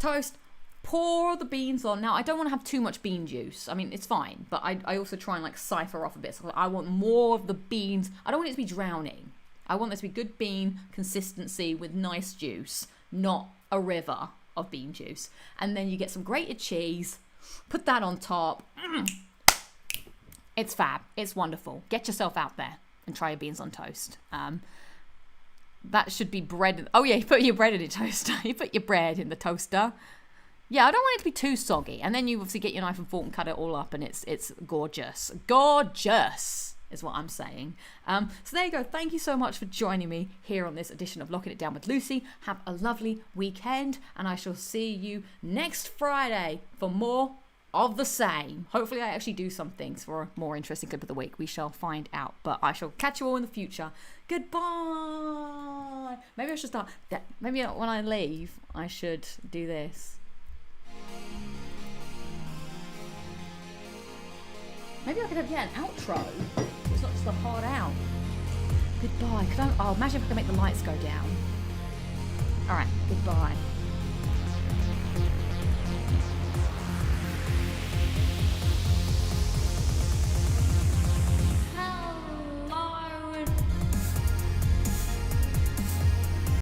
Toast. Pour the beans on. Now, I don't want to have too much bean juice. I mean, it's fine, but I also try and cipher off a bit. So I want more of the beans. I don't want it to be drowning. I want there to be good bean consistency with nice juice, not a river of bean juice. And then you get some grated cheese, put that on top. It's fab. It's wonderful. Get yourself out there and try your beans on toast. That should be bread. Oh yeah, you put your bread in a toaster. You put your bread in the toaster. Yeah, I don't want it to be too soggy. And then you obviously get your knife and fork and cut it all up, and it's gorgeous. Gorgeous is what I'm saying. So there you go. Thank you so much for joining me here on this edition of Locking It Down with Lucy. Have a lovely weekend, and I shall see you next Friday for more of the same. Hopefully I actually do some things for a more interesting clip of the week. We shall find out. But I shall catch you all in the future. Goodbye. Maybe I should start that. Maybe when I leave, I should do this. Maybe I could have, an outro. It's not just a hard out. Goodbye. Oh, imagine if I could make the lights go down. All right, goodbye.